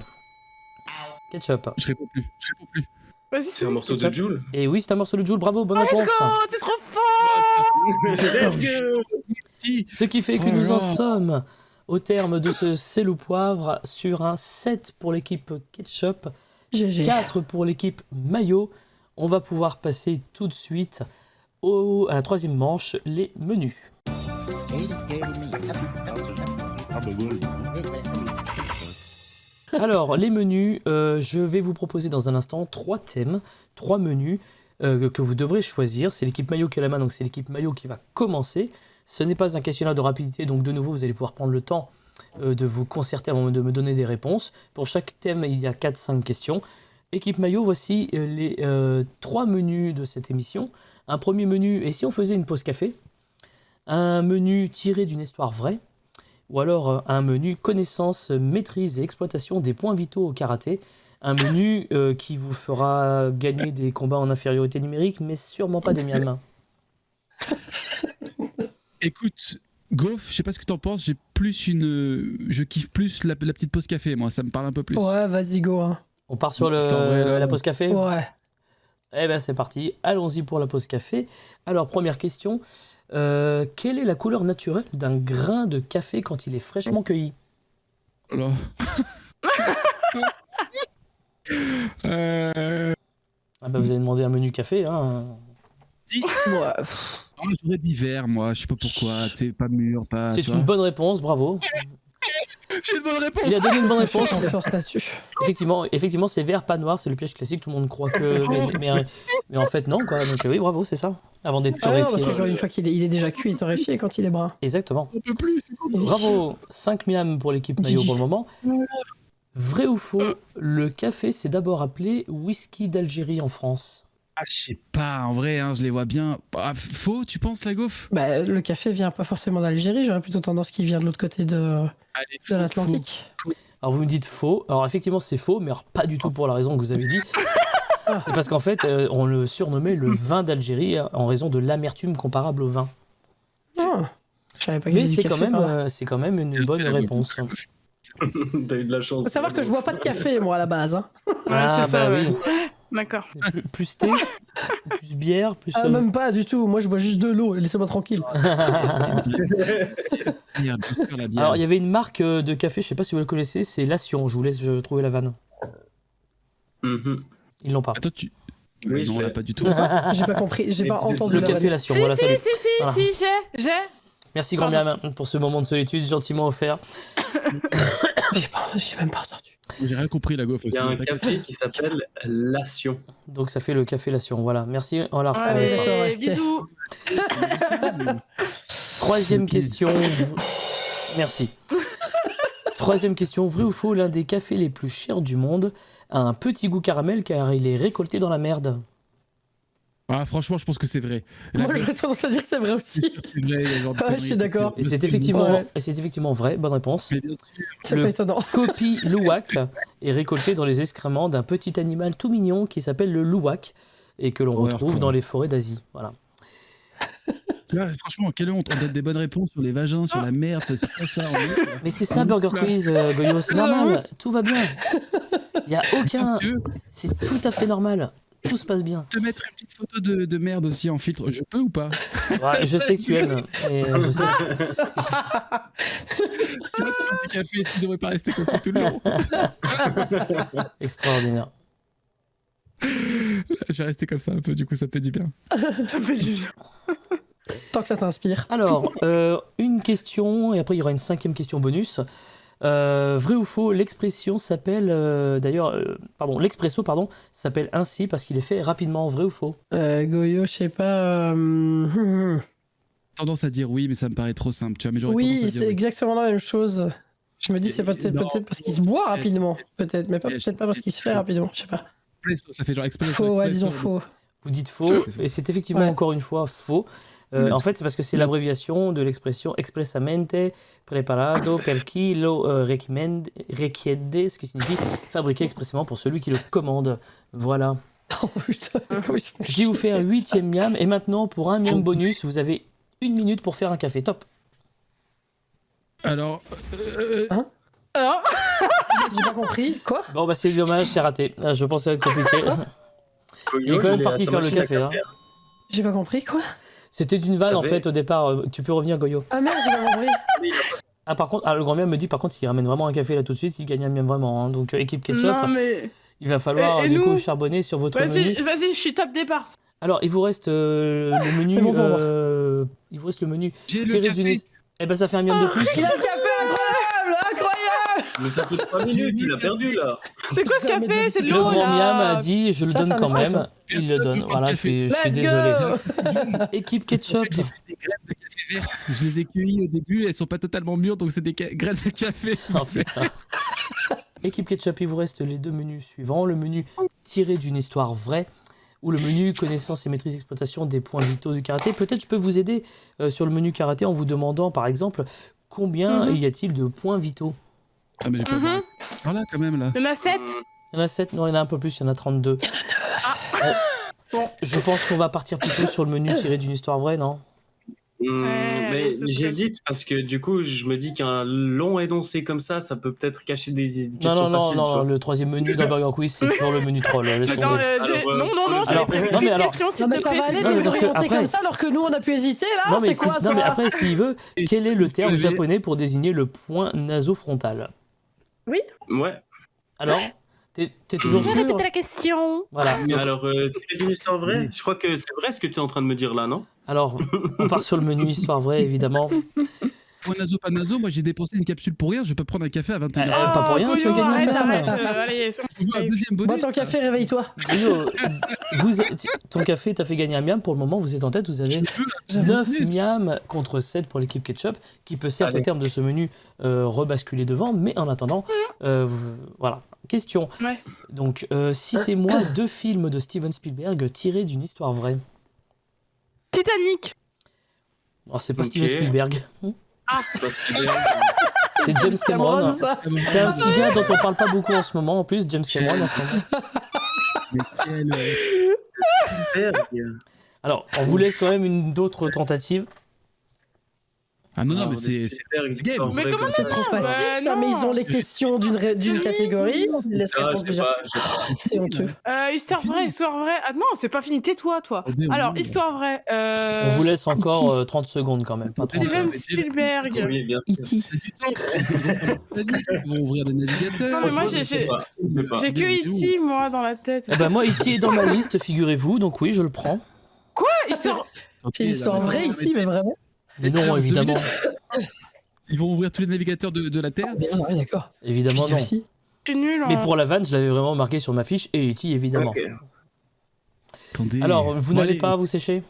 Ketchup. Je réponds plus. Vas-y, C'est un morceau de Joule. Et oui, c'est un morceau de Joule, bravo, bonne réponse. Oh, t'es trop fort. Let's go. Si. Ce qui fait que Oh nous en là. sommes au terme de ce sel au poivre sur un 7 pour l'équipe Ketchup, GG. 4 pour l'équipe Maillot. On va pouvoir passer tout de suite à la troisième manche, les menus. Alors, les menus, je vais vous proposer dans un instant 3 thèmes, 3 menus que vous devrez choisir. C'est l'équipe Maillot qui a la main, donc c'est l'équipe Maillot qui va commencer. Ce n'est pas un questionnaire de rapidité, donc de nouveau, vous allez pouvoir prendre le temps de vous concerter avant de me donner des réponses. Pour chaque thème, il y a 4-5 questions. Équipe Maillot, voici les 3 menus de cette émission. Un premier menu, et si on faisait une pause café? Un menu tiré d'une histoire vraie, ou alors un menu connaissance, maîtrise et exploitation des points vitaux au karaté. Un menu qui vous fera gagner des combats en infériorité numérique, mais sûrement pas des miams. Écoute, Goff, je sais pas ce que t'en penses, je kiffe plus la petite pause café, moi, ça me parle un peu plus. Ouais, vas-y, go. Hein. On part sur C'est en vrai, là. la pause café. Ouais. Eh ben c'est parti, allons-y pour la pause café. Alors première question, quelle est la couleur naturelle d'un grain de café quand il est fraîchement cueilli? Alors... Ah bah vous avez demandé un menu café, hein. Ouais. J'aurais dit vert, moi, je sais pas pourquoi, tu sais, pas mûr, pas... C'est tu une vois. bonne réponse, bravo. J'ai une bonne réponse. Il a donné une bonne Fais réponse. confiance là-dessus. Effectivement, c'est vert, pas noir, c'est le piège classique, tout le monde croit que... mais en fait non, quoi. Donc oui, bravo, c'est ça. Avant d'être Ah non, parce torréfié. que une fois qu'il est déjà cuit et torréfié quand il est brun. Exactement. On peut plus. Bravo, 5 miams pour l'équipe maillot pour le moment. Vrai ou faux, le café s'est d'abord appelé whisky d'Algérie en France. Ah, je sais pas, en vrai, hein, je les vois bien. Ah, faux, tu penses, la gaufre? Bah, le café vient pas forcément d'Algérie, j'aurais plutôt tendance qu'il vient de l'autre côté de Allez, faux, l'Atlantique. Alors vous me dites faux, alors effectivement c'est faux, mais alors pas du tout pour la raison que vous avez dit. C'est parce qu'en fait on le surnommait le vin d'Algérie en raison de l'amertume comparable au vin. Ah, je savais pas que Mais j'ai dit café, pardon. c'est quand même une bonne réponse. T'as eu de la chance. Faut savoir que je bois pas de café, moi, à la base. Hein. Ah c'est ça, bah ouais. oui, D'accord. plus thé, plus bière, plus... Ah, même pas du tout. Moi, je bois juste de l'eau. Laissez-moi tranquille. Bière, bien sûr, la bière. Alors il y avait une marque de café, je sais pas si vous le connaissez, c'est Lation, je vous laisse trouver la vanne. Mhm. Ils l'ont pas. Attends, tu... Oui, non, je on l'a l'ai. pas du tout. J'ai pas compris. J'ai pas C'est entendu Le la café vanne. Lation, Si, voilà, si, ça si, si, Voilà. si, j'ai. Merci grand Pardon. bien pour ce moment de solitude gentiment offert. J'ai même pas entendu. J'ai rien compris, la gaufre Il aussi. y a un t'inquiète. café qui s'appelle Lation. Donc ça fait le café Lation, voilà. Merci, on la refait. Allez, d'accord, ok. bisous. Troisième Ok. question. Merci. Troisième question. Vrai ou faux, l'un des cafés les plus chers du monde a un petit goût caramel car il est récolté dans la merde. Ah, franchement, je pense que c'est vrai. La Moi, gaufre, j'aurais tendance à dire que c'est vrai aussi. c'est sûr que c'est vrai, il y a genre de Ouais, je conneries, suis d'accord. Et c'est effectivement vrai, bonne réponse. Mais bien sûr. C'est Le- pas étonnant. Kopi luwak est récolté dans les excréments d'un petit animal tout mignon qui s'appelle le luwak et que l'on Ouais, retrouve quoi. dans les forêts d'Asie. Voilà. Tu vois, franchement, quelle honte. On donne des bonnes réponses sur les vagins, sur la merde, c'est pas ça. Mais c'est ça Burger Quiz, Goyo, c'est normal, tout va bien. Il y a aucun... Tu veux C'est tout à fait normal. Tout se passe bien. te mettre une petite photo de merde aussi en filtre, je peux ou pas? Ouais, je sais que tu aimes. Mais je sais. Tu vois, tu fais des cafés, est-ce qu'ils auraient pas resté comme ça tout le long? Extraordinaire. Je vais rester comme ça un peu, du coup, ça fait du bien. Ça me fait du bien. Tant que ça t'inspire. Alors, une question, et après il y aura une cinquième question bonus. Vrai ou faux, l'expression s'appelle... l'expresso, s'appelle ainsi parce qu'il est fait rapidement. Vrai ou faux? Goyo, je sais pas. Tendance à dire oui, mais ça me paraît trop simple, tu vois, mais j'aurais tendance Oui, à c'est dire oui. exactement la même chose. Je me dis, c'est peut-être Non. parce qu'il se boit rapidement. Peut-être, mais Mais peut-être pas parce qu'il se fait faux. rapidement. Je sais pas. Espresso, ça fait genre expresso. Faux, ouais, disons expresso. faux. Vous dites faux, et c'est effectivement Ouais. encore une fois faux. En fait, c'est parce que c'est l'abréviation de l'expression expressamente preparado per chi lo richiede, ce qui signifie fabriqué expressément pour celui qui le commande. Voilà. Oh putain, comment ils sont Je vous fais un chiés. 8e miam, et maintenant, pour un miam bonus, vous avez 1 minute pour faire un café. Top. Alors, Alors, J'ai pas compris. Quoi? Bon, bah c'est dommage, c'est raté. Ah, je pensais être compliqué. Il est quand même parti faire le café. Hein. J'ai pas compris, quoi? C'était une vanne en T'avais- fait au départ. Tu peux revenir, Goyo. Ah merde, j'ai pas compris. Ah, par contre, le grand miam me dit par contre, s'il ramène vraiment un café là tout de suite, il gagne un miam vraiment. Hein. Donc, équipe ketchup, non mais. il va falloir Et du coup nous charbonner sur votre menu. Vas-y, je suis top départ. Alors, il vous reste le menu. C'est bon pour moi. Il vous reste le menu. j'ai le tiré café. d'une. Eh ben, ça fait un miam de plus. Il a le café incroyable! Incroyable! Mais ça fait 3 minutes, il a perdu là. C'est quoi ce Ça m'est café? C'est de Le l'eau grand miam a là. dit je le Ça, donne c'est un quand même. espresso. Il le donne. Voilà, je suis Let's désolé. go. Équipe ketchup. Des graines de café vertes. Je les ai cueillies au début, elles sont pas totalement mûres, donc c'est des graines de café. s'il Oh, vous plaît. putain. Équipe ketchup, il vous reste les deux menus suivants. Le menu tiré d'une histoire vraie ou le menu connaissance et maîtrise d'exploitation des points vitaux du karaté. Peut-être je peux vous aider sur le menu karaté en vous demandant par exemple combien y a-t-il de points vitaux. Ah, mais j'ai pas Mhm. Voilà, quand même, là. Il y en a 7. Il y en a 7, non il y en a un peu plus, il y en a 32. Bon. Je pense qu'on va partir plutôt sur le menu tiré d'une histoire vraie, non? Mais j'hésite parce que du coup, je me dis qu'un long énoncé comme ça peut peut-être cacher des questions faciles. tu vois. Le troisième menu dans Burger Quiz, c'est toujours le menu troll. Laisse Attends, tomber. non, alors, j'avais prévu non, mais une alors- question, s'il Non, mais te ça plaît. va aller Non, mais de parce que orienter après- comme ça alors que nous on a pu hésiter là. Non, mais, C'est quoi non, mais ça après, s'il veut, quel est le terme Je vais- japonais pour désigner le point nasofrontal? Ouais. Alors, t'es toujours Je vais sûr? la question. Voilà. Alors, tu as une histoire vraie? Je crois que c'est vrai ce que tu es en train de me dire là, non? Alors, on part sur le menu histoire vraie, évidemment. Pour naso, pas naso, moi j'ai dépensé une capsule pour rien, je vais pas prendre un café à 21h. Pas pour rien, tu vas gagner un arrête, homme. allez, Un deuxième bonus. Bois ton café, réveille-toi. Rio, ton café t'a fait gagner un miam. Pour le moment, vous êtes en tête. Vous avez 9 miams contre 7 pour l'équipe Ketchup, qui peut certes, au terme de ce menu, rebasculer devant. Mais en attendant, voilà. Question. Ouais. Donc, citez-moi 2 films de Steven Spielberg tirés d'une histoire vraie. Titanic. Alors, c'est pas Ok. Steven Spielberg. C'est pas Spielberg. C'est James Cameron. ça. C'est un petit gars dont on parle pas beaucoup en ce moment. En plus, James Cameron en ce moment. Mais quel, Spielberg. Alors, on vous laisse quand même une autre tentative. Ah non, non, mais des c'est Spielberg, game. histoire Mais vraie comment comme C'est ça. trop facile ça, non. mais ils ont les questions d'une catégorie. Ils laissent Ah, répondre je sais plusieurs. pas, je sais pas. C'est honteux. Histoire C'est vraie, fini. histoire vraie. Ah non, c'est pas fini, tais-toi, toi. Attendez, Alors, on- histoire vraie. On vous laisse encore 30 secondes quand même. Pas 30. Steven Steven Spielberg. Oui, bien sûr. E.T. C'est du temps. Ils vont ouvrir des navigateurs. Non, mais moi, Je sais pas, je sais pas. J'ai que E.T. moi dans la tête. Eh ben moi, E.T. est dans ma liste, figurez-vous, donc oui, je le prends. Histoire. C'est une histoire vraie ici, mais vraiment. Mais non, Alors, évidemment. Ils vont ouvrir tous les navigateurs de la Terre. Mais non, d'accord. Évidemment, non. Aussi. Je suis nul. Mais pour la vanne, je l'avais vraiment marqué sur ma fiche, et E.T. évidemment. Ok. Attendez. Alors, vous Bon, n'allez allez, pas vous sécher?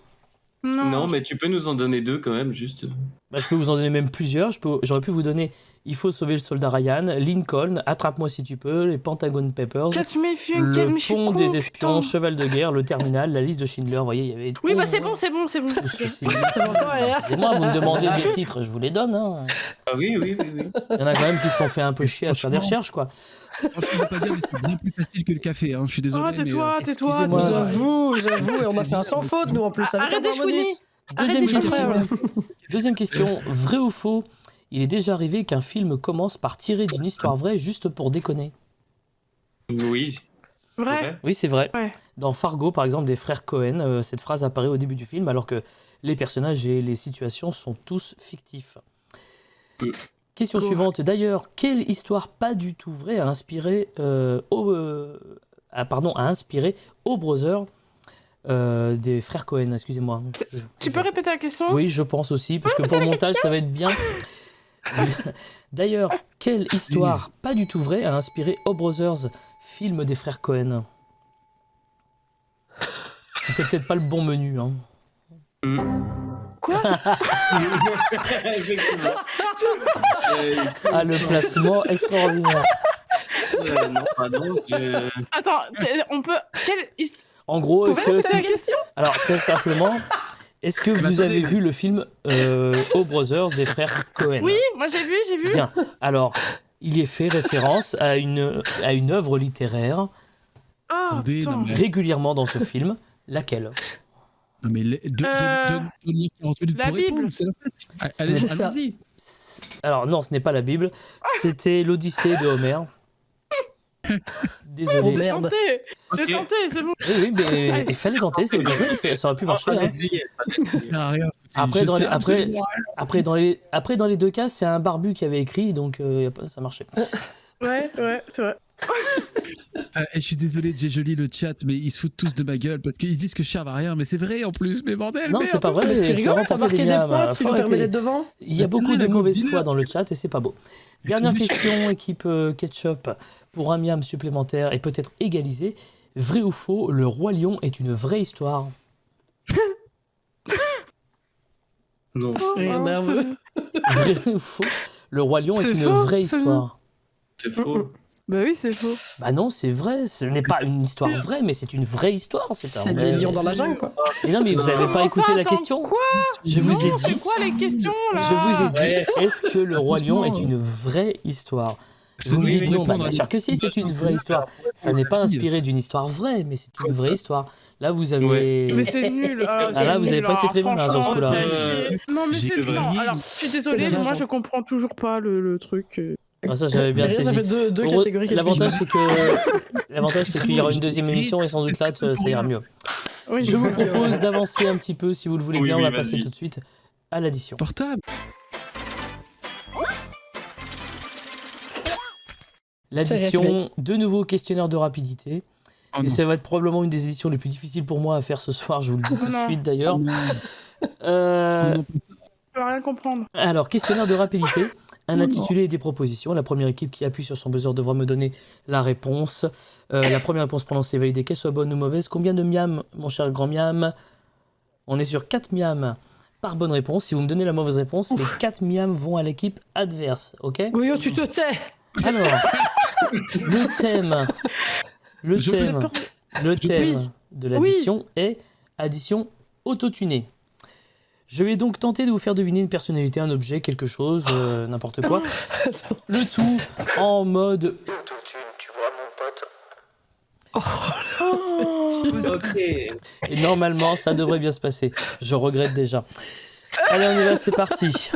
Non, mais tu peux nous en donner 2 quand même, juste. Bah, je peux vous en donner même plusieurs. J'aurais pu vous donner Il faut sauver le soldat Ryan, Lincoln, Attrape-moi si tu peux, les Pentagon Papers, Catch me if you can, mais Le je suis pont con, des espions, putain. Cheval de guerre, Le Terminal, La liste de Schindler, vous voyez, il y avait... Oui, bah c'est bon. Ça va pas, hein. Et moi, vous me demandez des titres, je vous les donne. Hein. Ah oui, oui, oui, oui. Il y en a quand même qui se sont fait un peu chier à faire des recherches, quoi. Franchement, je vais pas dire, mais c'est bien plus facile que le café. Hein. Je suis désolé. Oh, mais, tais-toi, tais-toi. excusez-moi. J'avoue, et on a fait un sans faute, nous en plus. Avec Arrête un de bon bonus. chouiner. Deuxième Arrête de question. chouiner. Deuxième question, vrai ou faux? Il est déjà arrivé qu'un film commence par tirer d'une histoire vraie juste pour déconner. Oui. Vrai. Oui, c'est vrai. Ouais. Dans Fargo, par exemple, des frères Cohen, cette phrase apparaît au début du film, alors que les personnages et les situations sont tous fictifs. Question Go. suivante. D'ailleurs, quelle histoire pas du tout vraie a inspiré a inspiré O Brother des frères Cohen? Excusez-moi. Tu peux répéter la question? Oui, je pense aussi, parce que pour le montage, ça va être bien. D'ailleurs, quelle histoire pas du tout vraie a inspiré O Brothers, film des frères Cohen? C'était peut-être pas le bon menu, hein. Quoi? Effectivement. Ah, le placement extraordinaire. Non, pardon. Attends, on peut. Quelle histoire? En gros, est-ce Pouvez que répéter la c'est... question? Alors, très simplement, est-ce que vous avez vu le film O Brothers des frères Cohen? Oui, moi j'ai vu. Bien. Alors, il y est fait référence à une œuvre littéraire Ah, Attendez, putain. non, mais- régulièrement dans ce film. Laquelle? Non, mais donne-leur 40 minutes la pour Bible. répondre. C'est la fête. Ce Allez, n'est ça. allez-y. Alors non, ce n'est pas la Bible, c'était l'Odyssée de Homère. Oh Désolé. merde. J'ai tenté, c'est bon. Oui, mais il fallait tenter, c'est le jeu, ça aurait pu marcher. Hein. Ça sert à rien. Après, Je dans sais les, absolument après, dans les deux cas, c'est un barbu qui avait écrit, donc ça marchait. Ouais, c'est vrai. Je suis désolé, je lis le chat, mais ils se foutent tous de ma gueule parce qu'ils disent que je serve à rien, mais c'est vrai en plus, mais bordel. Non, merde. c'est pas vrai, Tu tu vas rigoles, t'as remporter marqué des des miams. points, tu faut nous permets arrêter. d'être devant. Il y a C'est beaucoup vrai, de la mauvaise conf foi dealer. dans le chat et c'est pas beau. Ils Dernière sont question, équipe Ketchup, pour un miam supplémentaire et peut-être égalisé. Vrai ou faux, le Roi Lion est une vraie histoire? Non, Rire nerveux. Vrai ou faux, le Roi Lion est C'est une faux, vraie c'est histoire? c'est faux. Bah oui, c'est faux. Bah non, c'est vrai, ce n'est pas une histoire vraie, mais c'est une vraie histoire. C'est un C'est vrai- les lions dans la jungle, quoi. Mais non, mais vous n'avez pas Comment écouté ça, la attends, question. Quoi? Je vous ai Non, dit. c'est quoi les questions là? Je vous ai dit, Ouais. est-ce que le Roi Lion est Franchement, une vraie histoire? Vous me Sonia dites va non, répondre bien à sûr que si, c'est une vraie histoire. Ça n'est pas inspiré d'une histoire vraie, mais c'est une vraie histoire. Là, vous avez... Ouais. Mais c'est nul. Ah, là, vous avez pas été très bon, là, sur ce coup-là. Non, mais J'ai c'est vrai. non. Alors, je suis désolée, dommage, moi hein. je comprends toujours pas le truc. Ah, ça, j'avais bien Mais ça saisi. fait deux Heureux- catégories. qui L'avantage, affichent. c'est qu'il y aura une deuxième émission et sans doute là, ça ira mieux. Oui, Je vous propose d'avancer un petit peu, si vous le voulez Oui, bien. oui, On va passer vas-y. tout de suite à l'addition. Portable. L'addition, de nouveau questionnaire de rapidité. Oh Et non. ça va être probablement une des éditions les plus difficiles pour moi à faire ce soir, je vous le dis tout de Non. suite d'ailleurs. Oh non. Euh, Oh non. je peux rien comprendre. Alors, questionnaire de rapidité, un Oh non. intitulé et des propositions. La première équipe qui appuie sur son buzzer devra me donner la réponse. La première réponse prononcée est validée, qu'elle soit bonne ou mauvaise. Combien de miam, mon cher grand miam? On est sur 4 miam par bonne réponse. Si vous me donnez la mauvaise réponse, les 4 miam vont à l'équipe adverse, ok? Goyo, tu te tais. Alors, le thème, Je thème de l'addition est addition autotunée. Je vais donc tenter de vous faire deviner une personnalité, un objet, quelque chose, n'importe quoi. Le tout en mode autotune, tu vois mon pote. Ok. Et normalement, ça devrait bien se passer. Je regrette déjà. Allez, on y va, c'est parti.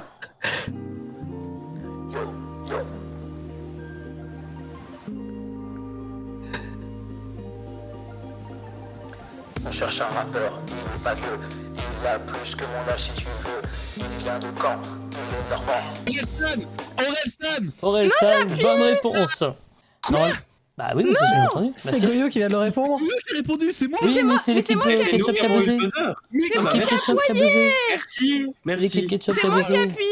On cherche un rappeur, il n'est pas vieux, il a plus que mon âge si tu veux, il vient de Caen, il est normand. Orelsan. Orelsan, bonne réponse. Non, bah oui, mais c'est ce que j'ai entendu. Bah, C'est si. Goyo qui vient de le répondre. C'est moi qui ai répondu, c'est moi. Oui, mais c'est l'équipe C'est Ketchup qui a nous buzzé. le buzzer. C'est bah, l'équipe Ketchup qui a buzzé. Merci. C'est l'équipe Merci. Ketchup qui C'est a moi qui ai buzzé. appuyé.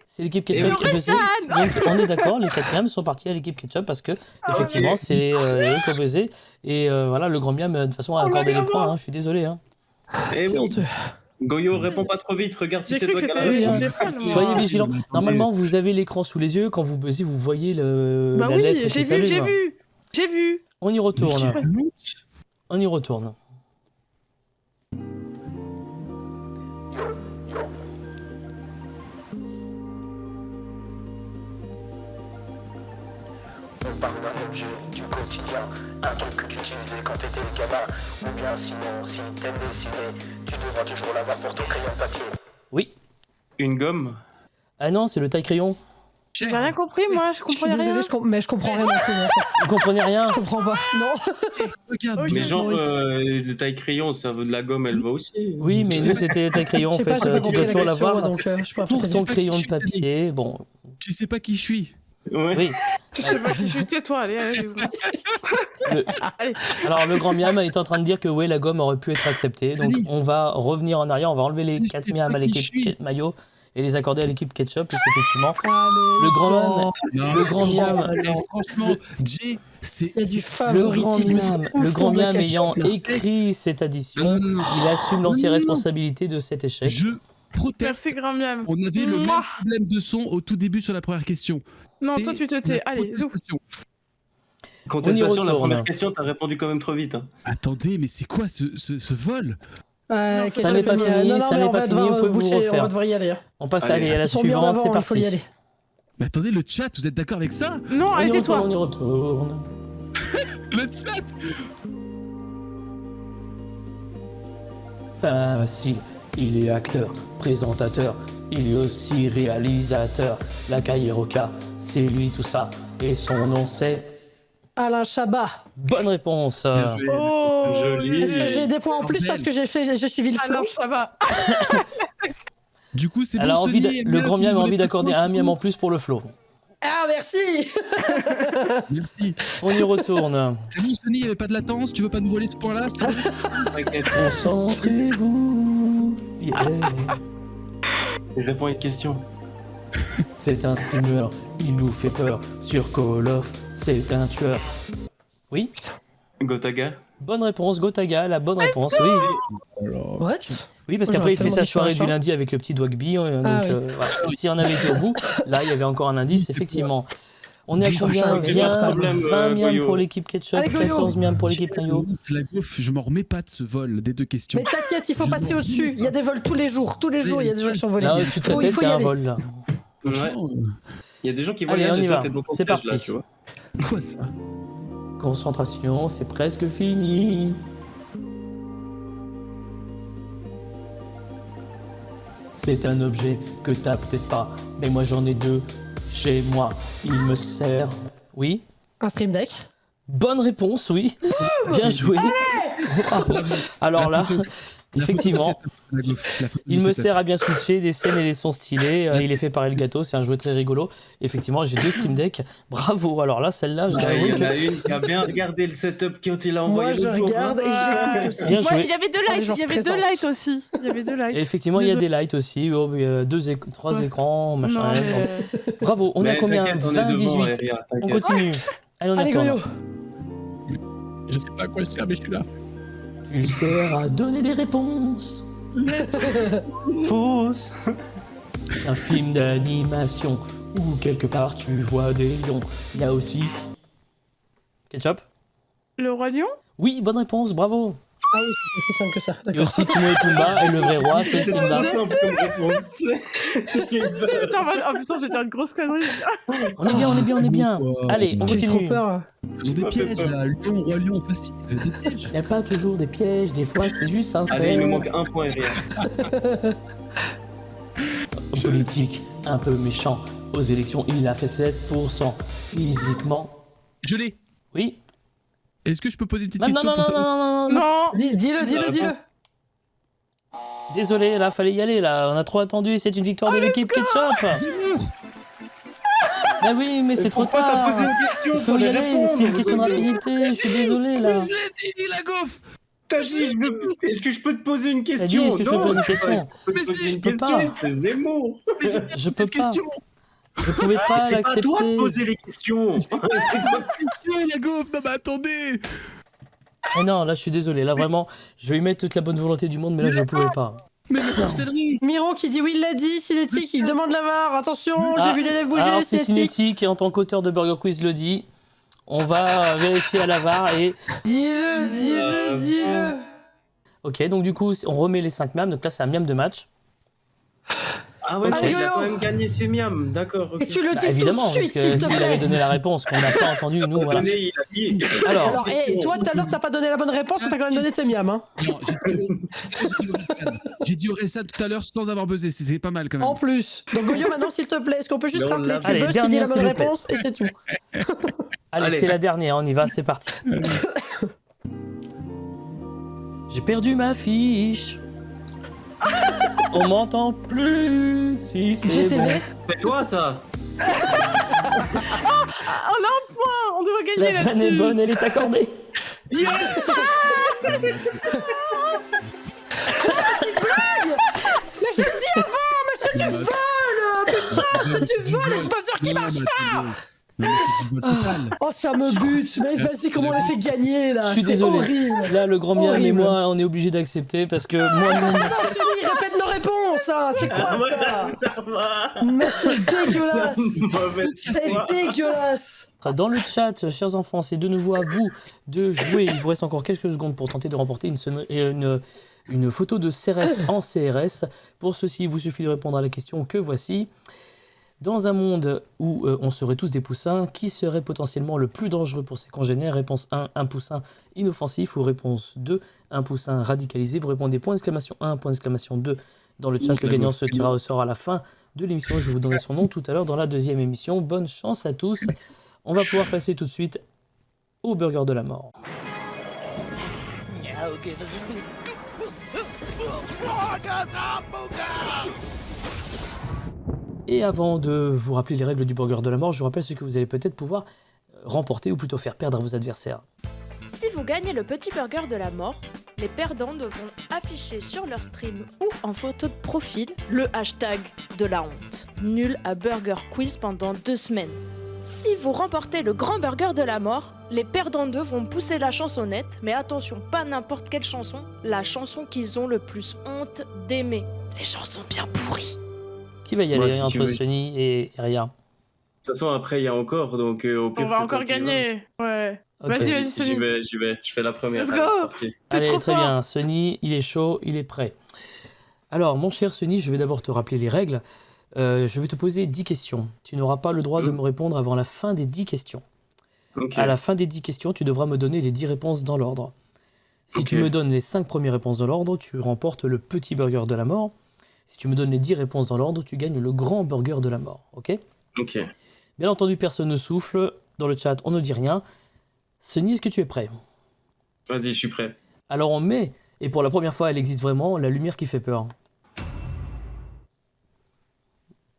C'est l'équipe Et Ketchup qui a buzzé. Donc on est d'accord, les 4 miams sont partis à l'équipe Ketchup parce que effectivement ok. c'est eux qui ont buzzé. Et voilà, le grand miam de toute façon a accordé les points, hein, je suis désolé. Hein. Eh C'est oui. honteux. Goyo, réponds pas trop vite. Regarde si J'ai c'est cru toi que qui as c'était la oui, réponse. Stéphane, moi. Soyez vigilants. Attendez. Normalement, vous avez l'écran sous les yeux. Quand vous buzzez, vous voyez Bah la oui, lettre j'ai qui s'allume. vu. J'ai vu. On y retourne. Honte. On y retourne. On parle d'un objet du quotidien, un truc que tu utilisais quand t'étais gamin, ou bien sinon, si t'aimes dessiner, tu devras toujours l'avoir pour ton crayon de papier. Oui. Une gomme. Ah non, c'est le taille-crayon. J'ai rien compris, moi, je Je suis comprenais rien. désolée, mais je comprends rien non plus. En fait. Vous comprenez rien? Je comprends pas. Non. Regarde. Ok. Mais genre, Maurice. le taille-crayon, ça veut de la gomme, elle va aussi. Oui, mais nous c'était le taille-crayon en Je sais pas, fait. j'ai pas Tu compris dois la toujours question, l'avoir donc je peux pas pour faire son pas crayon qui de je suis, Sally. papier. Bon, Tu sais pas qui je suis. Ouais. oui. Tu sais pas qui je suis, tais-toi, allez. Allez. Alors le grand miam est en train de dire que oui, la gomme aurait pu être acceptée. Donc Sally. on va revenir en arrière, on va enlever les Tu 4 sais miams pas à qui je l'équipe suis. maillot et les accorder à l'équipe ketchup, puisqu'effectivement, Allez, le grand non. miam, le grand miam, Et franchement, Jay, c'est. Il y a du le grand favoritisme. miam, au le fond grand de la miam ketchup, ayant là. écrit cette addition, Non, non, non. il assume l'anti-responsabilité de cet échec. Je proteste. Merci, grand miam. On avait le même Mouah. problème de son au tout début sur la première question. Non, toi, tu te tais. Allez, zou. Contestation. Contestation, la retourne. première question, t'as répondu quand même trop vite. Hein. Attendez, mais c'est quoi ce vol? Non, ça n'est pas fini, non, ça mais n'est on pas va fini, devoir vous pouvez vous boucher, on refaire. va devoir y aller. On passe Allez. à la Ils sont bien suivante, avant, c'est il faut y parti. aller. Mais attendez, le chat, vous êtes d'accord avec ça? Non, On y arrêtez-toi. retourne, on y retourne. Le chat! Facile, il est acteur, présentateur, il est aussi réalisateur. La Kairoka, c'est lui tout ça. Et son nom c'est... Alain Chabat. Bonne réponse. Bien joué. Oh, Joli. Est-ce que j'ai des points en plus Bordel. parce que j'ai suivi le Ah non, flow? ça va. Du coup, c'est Elle a bon, envie Sony, le grand miam a vous envie voulez d'accorder pas un miam en plus pour le flow. Ah, merci. Merci. On y retourne. C'est bon, Sony, il n'y avait pas de latence, tu veux pas nous voler ce point-là? c'est bon. T'inquiète. Concentrez-vous. Yeah. Réponds à une question. C'est un streamer, il nous fait peur. Sur Call of, c'est un tueur. Oui, Gotaga. bonne réponse, Gotaga, la bonne réponse, oui. What? Oui, parce Moi, qu'après il j'aurais fait tellement sa dit sur soirée un du champ. lundi avec le petit Dwagby, donc Ah oui. voilà. Si on avait été au bout, là il y avait encore un indice, effectivement. On est à Big combien Shark, c'est pas de 20 problème, 20 miams Goyo. pour l'équipe Ketchup, Allez, Goyo. 14 miams pour l'équipe Mayo. La gaufre, je m'en remets pas de ce vol des deux questions. Mais t'inquiète, il faut Je passer m'en au-dessus. Il y a des vols tous les jours. Tous les jours, il y a des gens qui sont volés. Là au-dessus de ta Il tête, faut il y y a un aller. vol là. Franchement, Il y a des gens qui Allez, voyagent on y et toi va. t'es dans ton C'est siège, là, parti. tu vois. Quoi ça? Concentration, c'est presque fini. C'est un objet que t'as peut-être pas, mais moi j'en ai deux chez moi. Il me sert. Oui? Un stream deck. Bonne réponse, oui. Bien joué. Alors là, effectivement, il me sert à bien switcher des scènes et des sons stylés. Il est fait par Elgato, c'est un jouet très rigolo. Effectivement, j'ai 2 Stream Deck. Bravo. Alors là, celle-là, je dois Il y avouer en que... a une qui a bien regardé le setup quand il a Moi, envoyé je le jour, regarde et j'écoute aussi. Bien Ouais, joué. il y avait deux lights, gens il y avait se deux présentent. lights aussi. Il y avait deux lights. Et effectivement, il y a des lights aussi. Oh, il y a 3 Ouais. écrans, machin. Non, mais- Bravo. On est à Mais combien? t'inquiète, on est 20, devant, 18. Eria, On t'inquiète. continue. Allez, on y Allez, retourne. Goyo. Je sais pas à quoi je sers, mais je suis là. Tu sers à donner des réponses. Fausse. Un film d'animation où quelque part tu vois des lions. Il y a aussi... Ketchup? Le Roi Lion? Oui, bonne réponse, bravo. Ah oui, c'est plus simple que ça. Il y a D'accord. aussi Timon et Pumba et le vrai roi, c'est Simba. C'est simple comme réponse, tu sais. J'étais en mode, oh putain, j'ai dit une grosse connerie. On est bien, on est bien, on est bien. Allez, on J'ai trop continue. peur. Faisons des pièges là, lion, roi lion, facile. Des pièges. Il n'y a pas toujours des pièges, des fois c'est juste sincère. Allez, il nous manque un point, Eria. Politique, un peu méchant. Aux élections, il a fait 7%. Physiquement, Je l'ai. oui. Est-ce que je peux poser une petite Non, non, question non, pour non, savoir non, non, non. Non! Dis-le. Désolé, là, fallait y aller, là. On a trop attendu, c'est une victoire de l'équipe Ketchup. Zemmour. Bah oui, mais c'est trop Pourquoi t'as tard. posé une question? Il faut y Fallait aller, répondre. c'est une question de rapidité. Je suis désolé, là. Je l'ai dit, la gaufre. T'as dit, est-ce que je peux te poser une T'as question? dit, est-ce que je peux Non, poser une question? je peux te Mais poser si, une je peux question, pas. c'est Zemmour. Je peux Cette pas. question. Je pouvais pas C'est pas à toi de l'accepter. poser les questions. Question, la gaufre. Non, mais attendez. Mais non, là, je suis désolé. Là, vraiment, je vais y mettre toute la bonne volonté du monde, mais là, je pouvais pas. Mais la sorcellerie. Miro qui dit oui, il l'a dit. Cinétique, il demande la VAR. Attention, Ah, j'ai vu l'élève bouger. Alors, c'est Cinétique. Cinétique, et en tant qu'auteur de Burger Quiz, le dit. On va vérifier à la VAR et... Dis-le. Ok, donc du coup, on remet les 5 miams. Donc là, c'est un miam de match. Ah ouais, Ok. il a quand même gagné ses miams, d'accord. ok. Et tu le Bah, dis tout évidemment, de suite, parce que s'il te s'il avait plaît. donné la réponse qu'on n'a pas entendue, nous, Il a voilà. donné, il a dit. Alors, Alors, toi, tout à l'heure, t'as pas donné la bonne réponse, t'as quand même donné tes miams. Hein. Non, j'ai dit Orelsan tout à l'heure sans avoir buzzé. C'est pas mal quand même. En plus. Donc, Goyo, maintenant, s'il te plaît, est-ce qu'on peut juste Mais on rappeler l'a- tu Allez, buzz, tu dis la dernière, bonne s'il vous plaît. réponse et c'est tout. allez, Allez. c'est la dernière, on y va, c'est parti. J'ai perdu ma fiche. On m'entend plus. Si, c'est GTV. bon. C'est toi, ça. Ah, on a un point! On doit La gagner vanne est là-dessus! bonne, elle est accordée. Yes. Mais je te dis avant, mais c'est du vol. Putain, c'est du vol, et c'est pas sûr qu'il marche pas. Non, mais c'est du vol total. Oh, ça me bute. Mais vas-y, comment on l'a fait gagner, là? Je suis C'est désolé. horrible. Là, le grand miam et Horrible. moi, on est obligé d'accepter parce que moi-même. Non, Sully, répète nos réponses, hein. C'est quoi Ah, voilà, ça? ça va. Mais c'est dégueulasse. Mauvaise C'est histoire. dégueulasse. Dans le chat, chers enfants, c'est de nouveau à vous de jouer. Il vous reste encore quelques secondes pour tenter de remporter une photo de CRS en CRS. Pour ceci, il vous suffit de répondre à la question que voici. Dans un monde où on serait tous des poussins, qui serait potentiellement le plus dangereux pour ses congénères? Réponse 1, un poussin inoffensif. Ou réponse 2, un poussin radicalisé. Vous répondez point d'exclamation 1, point d'exclamation 2 dans le chat. Le gagnant se tirera au sort à la fin de l'émission. Je vous donnerai son nom tout à l'heure dans la deuxième émission. Bonne chance à tous. On va pouvoir passer tout de suite au burger de la mort. Et avant de vous rappeler les règles du burger de la mort, je vous rappelle ce que vous allez peut-être pouvoir remporter ou plutôt faire perdre à vos adversaires. Si vous gagnez le petit burger de la mort, les perdants devront afficher sur leur stream ou en photo de profil le hashtag de la honte. Nul à Burger Quiz pendant 2 semaines. Si vous remportez le grand burger de la mort, les perdants devront pousser la chansonnette, mais attention, pas n'importe quelle chanson, la chanson qu'ils ont le plus honte d'aimer. Les chansons bien pourries. Qui va y Moi, aller si tu entre veux. Sonny et Ria? De toute façon, après, il y a encore, donc au pire, On va c'est encore toi qui vas. gagner! Ouais. Ok. Vas-y, vas-y, J'y Sonny. vais. Je fais la première. Let's Allez, go. c'est parti. T'es Allez, trop très fort. bien. Sonny, il est chaud, il est prêt. Alors, mon cher Sonny, je vais d'abord te rappeler les règles. Je vais te poser 10 questions. Tu n'auras pas le droit de me répondre avant la fin des 10 questions. Ok. À la fin des 10 questions, tu devras me donner les 10 réponses dans l'ordre. Si tu Ok. me donnes les 5 premières réponses dans l'ordre, tu remportes le petit burger de la mort. Si tu me donnes les 10 réponses dans l'ordre, tu gagnes le grand burger de la mort. Ok ? Ok. Bien entendu, personne ne souffle. Dans le chat, on ne dit rien. Sunny, est-ce que tu es prêt ? Vas-y, je suis prêt. Alors on met, et pour la première fois elle existe vraiment, la lumière qui fait peur.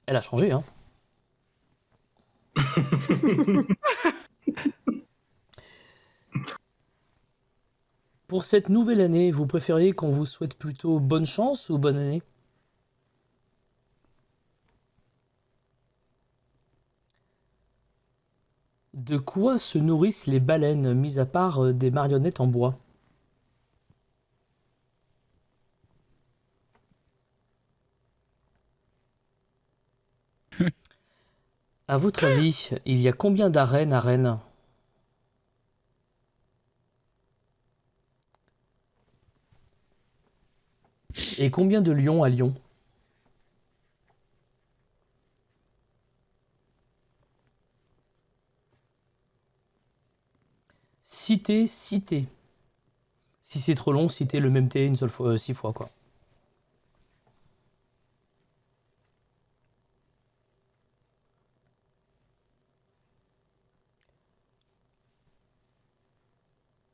Elle a changé, hein. Pour cette nouvelle année, vous préfériez qu'on vous souhaite plutôt bonne chance ou bonne année ? De quoi se nourrissent les baleines, mis à part des marionnettes en bois ? À votre avis, il y a combien d'arènes à Rennes ? Et combien de lions à Lyon ? Citez, citez. Si c'est trop long, citez le même T une seule fois, 6 fois, quoi.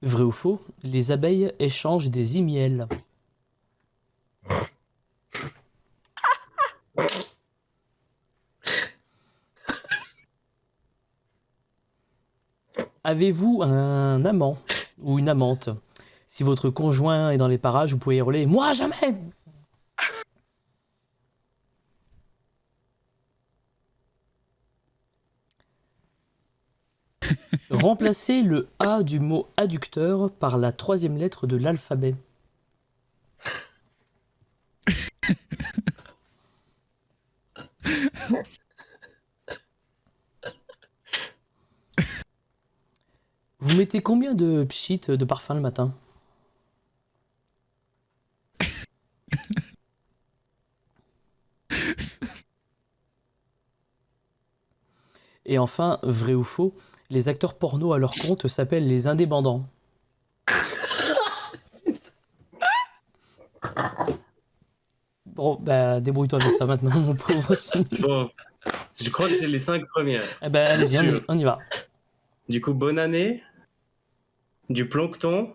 Vrai ou faux, les abeilles échangent des imiels. Avez-vous un amant ou une amante ? Si votre conjoint est dans les parages, vous pouvez hurler « Moi, jamais !» Remplacez le A du mot adducteur par la 3e lettre de l'alphabet. Vous mettez combien de pchit de parfum le matin ? Et enfin, vrai ou faux, les acteurs porno à leur compte s'appellent les indépendants. Bon, bah débrouille-toi avec ça maintenant, mon pauvre Sunny. Bon, je crois que j'ai les 5 premières. Eh ben allez-y, on y va. Du coup, bonne année. Du plancton.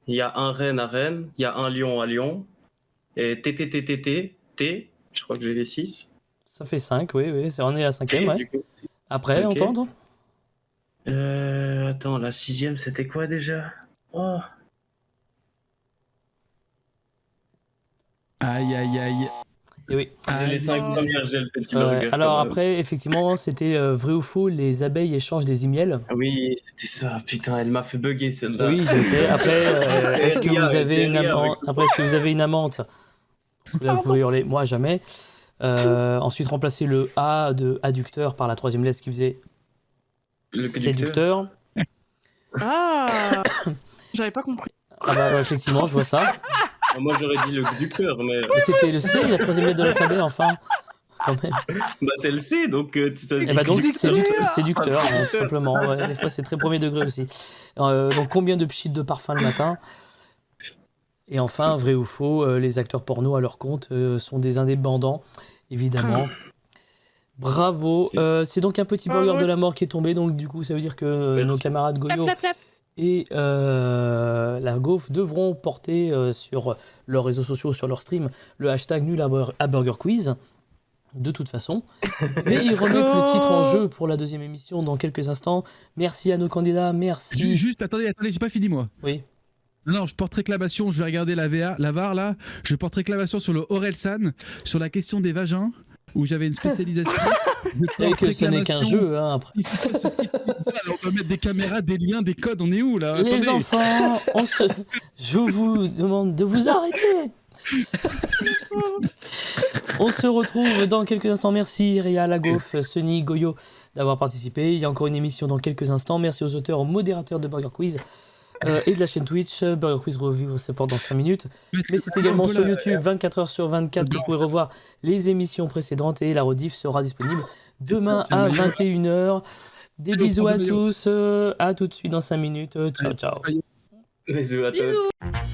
Il y a un renne à Rennes. Il y a un lion à Lyon. Et T. Je crois que j'ai les 6. Ça fait 5, oui, on est à la 5e, ouais. Du coup, Après, Ok. on tente. Attends, la 6e, c'était quoi déjà? Oh. Aïe, aïe, aïe. Et oui. J'ai les 5 non. premières, j'ai le petit burger. Alors quand même. après, effectivement, c'était vrai ou faux, les abeilles échangent des imiels. Ah oui, c'était ça. Putain, elle m'a fait bugger celle-là. Oui, je sais. Après, est-ce que Ria, vous avez une Ria, amante ? Après, est-ce que vous avez une amante ? Là, vous pouvez hurler. Moi, jamais. Ensuite, remplacer le A de adducteur par la 3e lettre qui faisait Le séducteur. Ah J'avais pas compris. Ah bah, effectivement, je vois ça. Ah, moi, j'aurais dit le conducteur, mais Mais c'était le C, la 3e lettre de l'alphabet, enfin. Quand même. bah, c'est le C, donc ça se Et dit bah donc, conducteur. séducteur, hein, tout simplement. Ouais, des fois, c'est très premier degré aussi. Donc, combien de pchit de parfum le matin ? Et enfin, vrai ou faux, les acteurs porno à leur compte sont des indépendants, évidemment. Bravo. C'est donc un petit burger de la mort qui est tombé, donc du coup, ça veut dire que Merci. nos camarades Clap, Goyo clap, clap. et la Gaufre devront porter sur leurs réseaux sociaux, sur leur stream, le hashtag nul à burger quiz. De toute façon. Mais ils remettent le titre en jeu pour la 2e émission dans quelques instants. Merci à nos candidats, merci. Juste, attendez, j'ai pas fini moi. Oui. Non, je porte réclamation, je vais regarder la VAR là. Je porte réclamation sur le Orelsan, sur la question des vagins, où j'avais une spécialisation. C'est vrai que ce n'est qu'un jeu, hein, après. On doit mettre des caméras, des liens, des codes, on est où là? Les Attendez. enfants, je vous demande de vous arrêter. On se retrouve dans quelques instants. Merci Ria, la Gaufre, Sunny, Goyo d'avoir participé. Il y a encore une émission dans quelques instants. Merci aux auteurs, aux modérateurs de Burger Quiz. et de la chaîne Twitch. Burger Quiz revivre ses portes dans 5 minutes. Mais c'est également sur YouTube 24h/24 que vous pouvez revoir les émissions précédentes et la rediff sera disponible demain à 21h. Des bisous à tous. À tout de suite dans 5 minutes. Ciao, ciao. Bisous à tous. Bisous.